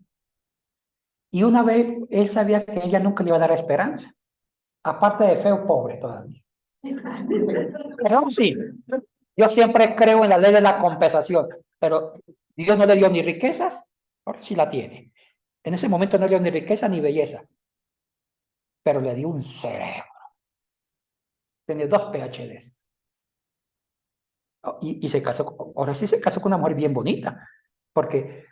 Y una vez él sabía que ella nunca le iba a dar esperanza. Aparte de feo, pobre todavía. Pero sí, yo siempre creo en la ley de la compensación. Pero Dios no le dio ni riquezas, ahora sí la tiene. En ese momento no le dio ni riqueza ni belleza. Pero le dio un cerebro. Tiene 2 PhDs. Y se casó, ahora sí se casó con una mujer bien bonita. Porque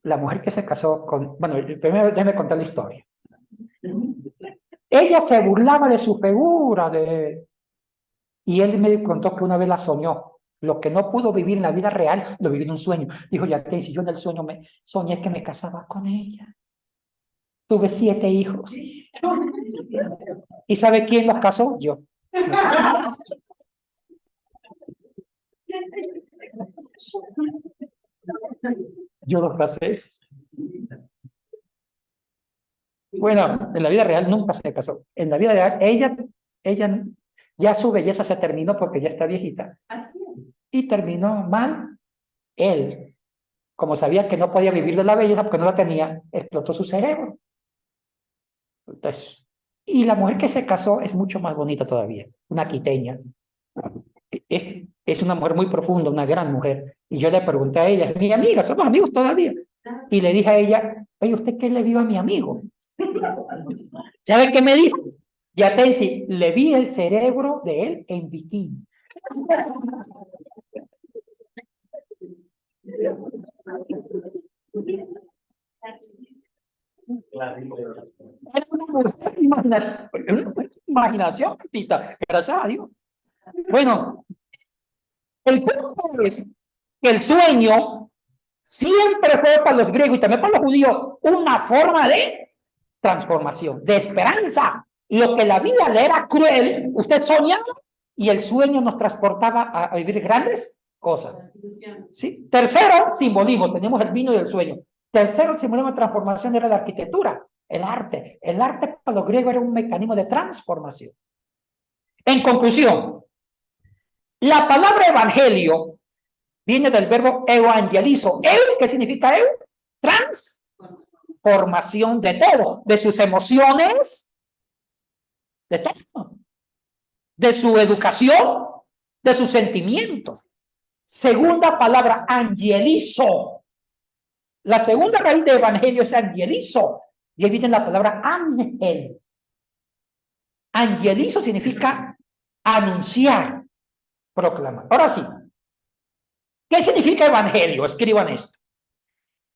la mujer que se casó con... Bueno, primero déjeme contar la historia. Ella se burlaba de su figura, y él me contó que una vez la soñó. Lo que no pudo vivir en la vida real, lo vivió en un sueño. Dijo, ya que si yo en el sueño me soñé que me casaba con ella. Tuve 7 hijos. ¿Y sabe quién los casó? Yo. Yo los casé. Bueno, en la vida real nunca se casó. En la vida real, ella ya su belleza se terminó porque ya está viejita. Así es. Y terminó mal. Él, como sabía que no podía vivir de la belleza porque no la tenía, explotó su cerebro. Entonces, y la mujer que se casó es mucho más bonita todavía, una quiteña. Es una mujer muy profunda, una gran mujer. Y yo le pregunté a ella, mi amiga, somos amigos todavía. Y le dije a ella, oye, ¿usted qué le vio a mi amigo? ¿Sabe qué me dijo? Ya Tensi, le vi el cerebro de él en bikini. Era una imaginación, tita, gracias a Dios. Bueno, el punto es que el sueño siempre fue para los griegos y también para los judíos una forma de transformación, de esperanza. Y lo que la vida le era cruel, usted soñaba y el sueño nos transportaba a vivir grandes cosas. ¿Sí? Tercero, simbolismo, tenemos el vino y el sueño. Tercero, el simbolismo de transformación era la arquitectura, el arte. El arte para los griegos era un mecanismo de transformación. En conclusión, la palabra evangelio viene del verbo evangelizo. ¿Qué significa eu? Transformación de todo, de sus emociones, de todo, de su educación, de sus sentimientos. Segunda palabra, angelizo. La segunda raíz de evangelio es angelizo. Y ahí viene la palabra ángel. Angelizo significa anunciar, proclamar. Ahora sí, ¿qué significa evangelio? Escriban esto.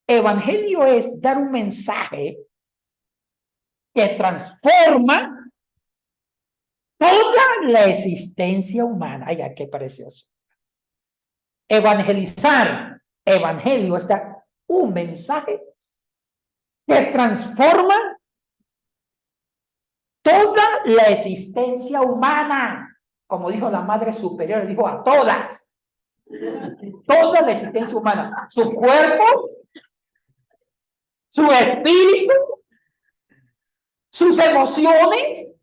Evangelio es dar un mensaje que transforma toda la existencia humana. Ay, qué precioso. Evangelizar, evangelio es dar un mensaje que transforma toda la existencia humana. Como dijo la Madre Superior, dijo a todas. Toda la existencia humana. Su cuerpo, su espíritu, sus emociones,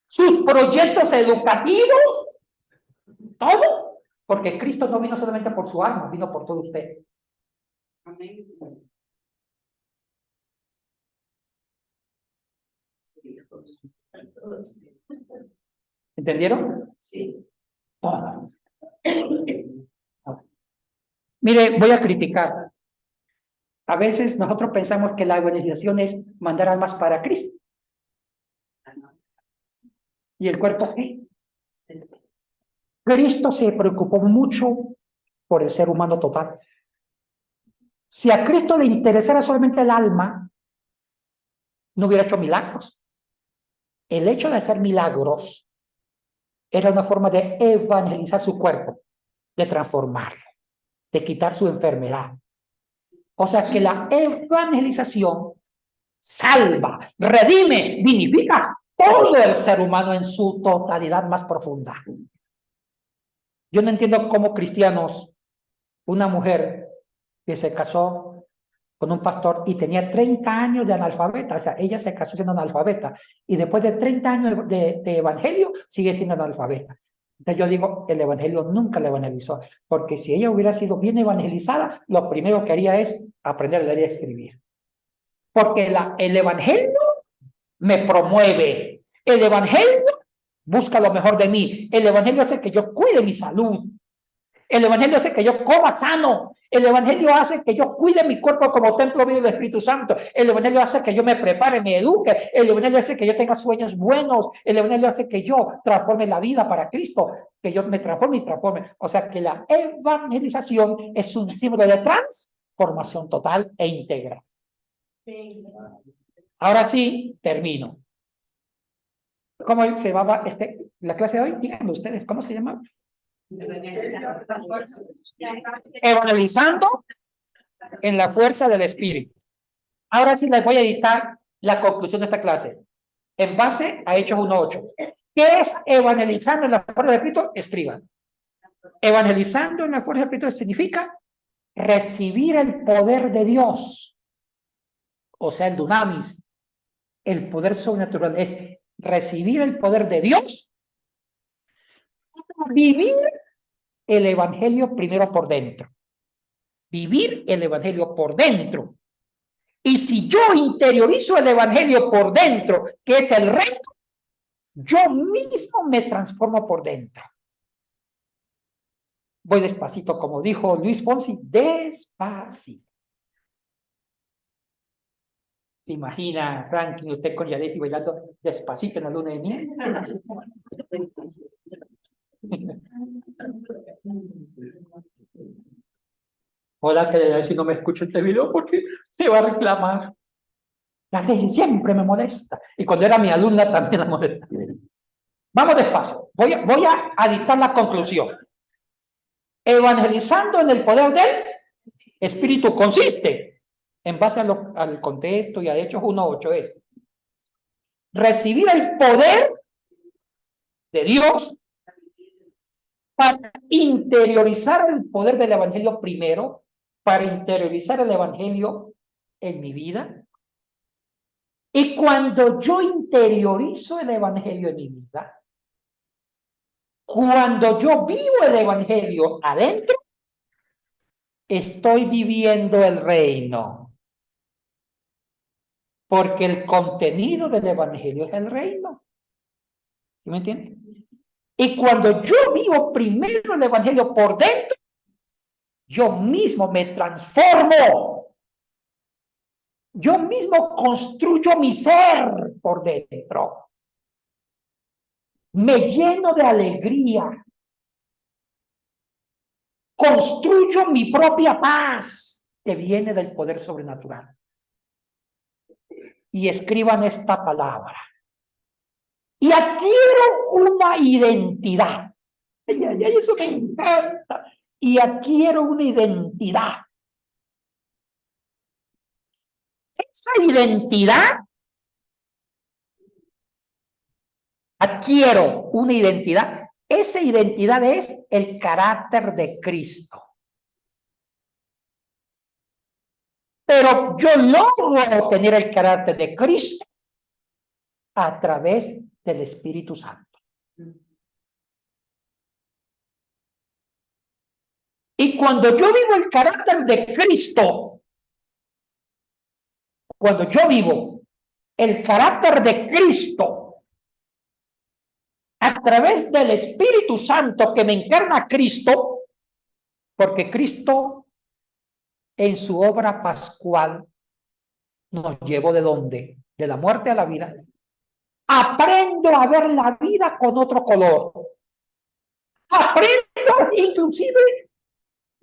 sus proyectos educativos, todo. Porque Cristo no vino solamente por su alma, vino por todo usted. Amén. ¿Entendieron? Sí. Oh. Mire, voy a criticar. A veces nosotros pensamos que la evangelización es mandar almas para Cristo. ¿Y el cuerpo qué? Cristo se preocupó mucho por el ser humano total. Si a Cristo le interesara solamente el alma, no hubiera hecho milagros. El hecho de hacer milagros era una forma de evangelizar su cuerpo, de transformarlo, de quitar su enfermedad. O sea que la evangelización salva, redime, dignifica todo el ser humano en su totalidad más profunda. Yo no entiendo cómo cristianos, una mujer que se casó con un pastor y tenía 30 años de analfabeta, o sea, ella se casó siendo analfabeta, y después de 30 años de evangelio, sigue siendo analfabeta. Entonces yo digo, el evangelio nunca la evangelizó, porque si ella hubiera sido bien evangelizada, lo primero que haría es aprender a leer y a escribir. Porque el evangelio me promueve, el evangelio busca lo mejor de mí, el evangelio hace que yo cuide mi salud, el evangelio hace que yo coma sano, el evangelio hace que yo cuide mi cuerpo como templo vivo del Espíritu Santo, el evangelio hace que yo me prepare, me eduque, el evangelio hace que yo tenga sueños buenos, el evangelio hace que yo transforme la vida para Cristo, que yo me transforme y transforme. O sea que la evangelización es un símbolo de transformación total e íntegra. Ahora sí, termino. ¿Cómo se llamaba la clase de hoy? Díganme ustedes, ¿cómo se llama? Evangelizando en la fuerza del Espíritu. Ahora sí les voy a editar la conclusión de esta clase en base a Hechos 1:8. ¿Qué es evangelizando en la fuerza del Espíritu? Escriban. Evangelizando en la fuerza del Espíritu significa recibir el poder de Dios, o sea, el dunamis, el poder sobrenatural, es recibir el poder de Dios, vivir el evangelio primero por dentro, vivir el evangelio por dentro. Y si yo interiorizo el evangelio por dentro, que es el reino, yo mismo me transformo por dentro. Voy despacito, como dijo Luis Fonsi, despacito. ¿Se imagina, Franklin, usted con Yadesi bailando despacito en la luna de miel? Hola, que Yadesi no me escucha este video porque se va a reclamar. La Yadesi siempre me molesta. Y cuando era mi alumna también la molesta. Vamos despacio. Voy a dictar la conclusión. Evangelizando en el poder del Espíritu consiste, en base al contexto y a Hechos 1:8, es recibir el poder de Dios para interiorizar el poder del evangelio primero, para interiorizar el evangelio en mi vida. Y cuando yo interiorizo el evangelio en mi vida, cuando yo vivo el evangelio adentro, estoy viviendo el reino. Porque el contenido del evangelio es el reino. ¿Sí me entienden? Y cuando yo vivo primero el evangelio por dentro, yo mismo me transformo. Yo mismo construyo mi ser por dentro. Me lleno de alegría. Construyo mi propia paz que viene del poder sobrenatural. Y escriban esta palabra. Y adquiero una identidad. Ay, eso me encanta. Y adquiero una identidad. Esa identidad, adquiero una identidad. Esa identidad es el carácter de Cristo. Pero yo logro tener el carácter de Cristo a través del Espíritu Santo. Y cuando yo vivo el carácter de Cristo, cuando yo vivo el carácter de Cristo a través del Espíritu Santo que me encarna a Cristo, porque Cristo en su obra pascual, nos llevó ¿de dónde? De la muerte a la vida. Aprendo a ver la vida con otro color. Aprendo, inclusive,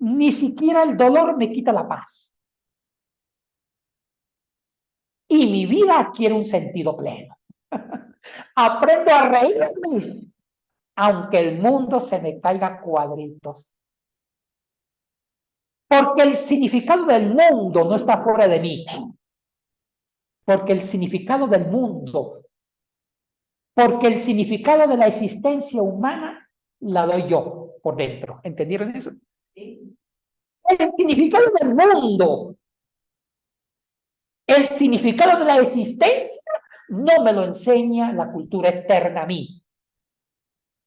ni siquiera el dolor me quita la paz. Y mi vida adquiere un sentido pleno. Aprendo a reírme, aunque el mundo se me caiga a cuadritos. Porque el significado del mundo no está fuera de mí. Porque el significado del mundo, porque el significado de la existencia humana la doy yo por dentro. ¿Entendieron eso? Sí. El significado del mundo, el significado de la existencia, no me lo enseña la cultura externa a mí.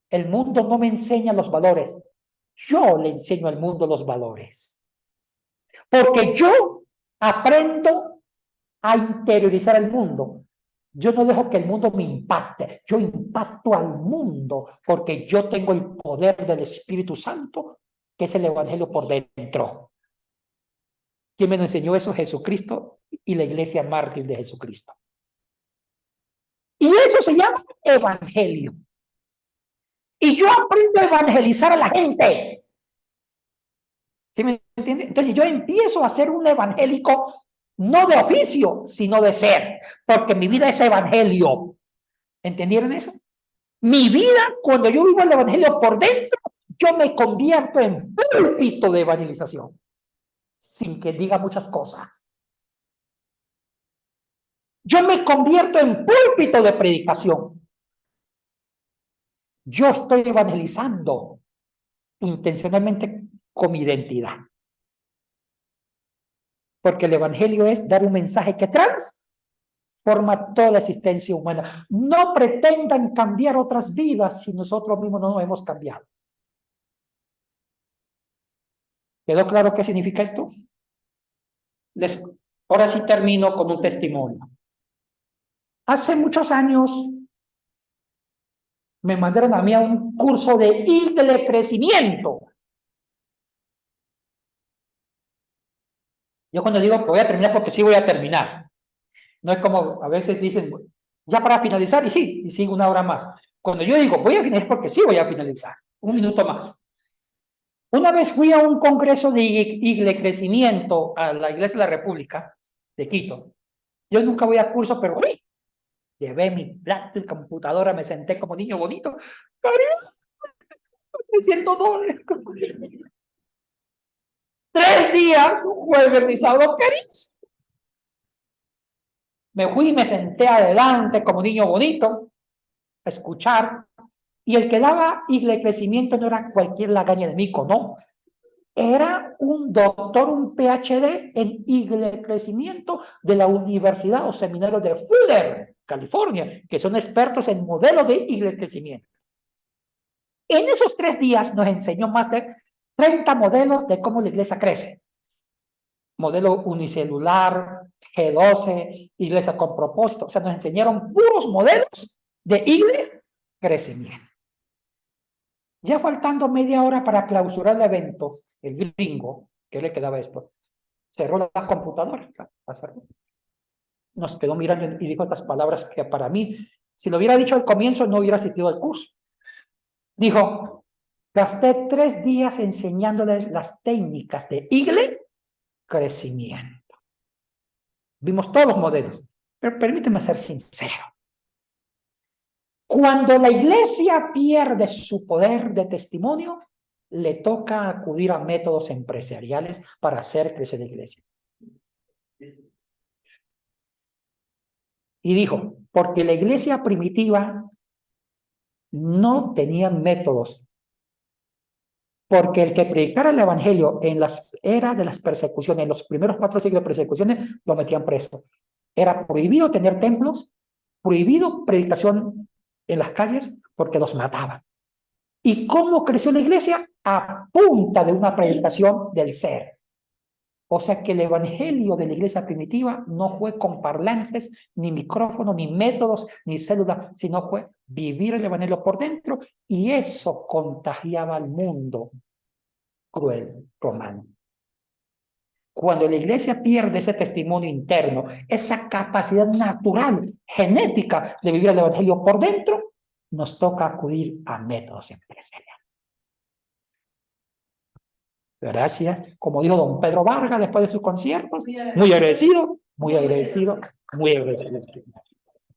El mundo no me enseña los valores. Yo le enseño al mundo los valores. Porque yo aprendo a interiorizar el mundo. Yo no dejo que el mundo me impacte. Yo impacto al mundo porque yo tengo el poder del Espíritu Santo, que es el Evangelio por dentro. ¿Quién me lo enseñó eso? Jesucristo y la iglesia mártir de Jesucristo. Y eso se llama Evangelio. Y yo aprendo a evangelizar a la gente. ¿Sí me entiende? Entonces yo empiezo a ser un evangélico no de oficio, sino de ser, porque mi vida es evangelio. ¿Entendieron eso? Mi vida, cuando yo vivo el evangelio por dentro, yo me convierto en púlpito de evangelización, sin que diga muchas cosas. Yo me convierto en púlpito de predicación. Yo estoy evangelizando intencionalmente con mi identidad. Porque el evangelio es dar un mensaje que transforma toda la existencia humana. No pretendan cambiar otras vidas si nosotros mismos no nos hemos cambiado. ¿Quedó claro qué significa esto? Ahora sí termino con un testimonio. Hace muchos años me mandaron a mí a un curso de crecimiento. Yo cuando digo que voy a terminar, porque sí voy a terminar. No es como a veces dicen, ya para finalizar, y sigo una hora más. Cuando yo digo voy a finalizar, porque sí voy a finalizar. Un minuto más. Una vez fui a un congreso de crecimiento a la Iglesia de la República de Quito. Yo nunca voy a curso, pero fui. Llevé mi laptop y computadora, me senté como niño bonito. $300. 3 días, un jueves y sábado, carísimo. Me fui y me senté adelante como niño bonito a escuchar. Y el que daba crecimiento no era cualquier lagaña de mico, no. Era un doctor, un PhD en crecimiento de la Universidad o Seminario de Fuller, California, que son expertos en modelos de crecimiento. En esos 3 días nos enseñó más de 30 modelos de cómo la iglesia crece. Modelo unicelular, G12, iglesia con propósito. O sea, nos enseñaron puros modelos de crecimiento. Ya faltando media hora para clausurar el evento, el gringo, que le quedaba esto, cerró la computadora. Nos quedó mirando y dijo estas palabras que para mí, si lo hubiera dicho al comienzo, no hubiera asistido al curso. Dijo, gasté 3 días enseñándoles las técnicas de crecimiento. Vimos todos los modelos, pero permíteme ser sincero. Cuando la iglesia pierde su poder de testimonio, le toca acudir a métodos empresariales para hacer crecer la iglesia. Y dijo, porque la iglesia primitiva no tenía métodos, porque el que predicara el evangelio en las eras de las persecuciones, en los primeros 4 siglos de persecuciones, lo metían preso. Era prohibido tener templos, prohibido predicación en las calles, porque los mataban. ¿Y cómo creció la iglesia? A punta de una predicación del ser. O sea que el evangelio de la iglesia primitiva no fue con parlantes, ni micrófonos, ni métodos, ni células, sino fue vivir el evangelio por dentro, y eso contagiaba al mundo cruel romano. Cuando la iglesia pierde ese testimonio interno, esa capacidad natural, genética de vivir el evangelio por dentro, nos toca acudir a métodos empresariales. Gracias. Como dijo don Pedro Vargas después de sus conciertos, muy agradecido, muy agradecido, muy agradecido.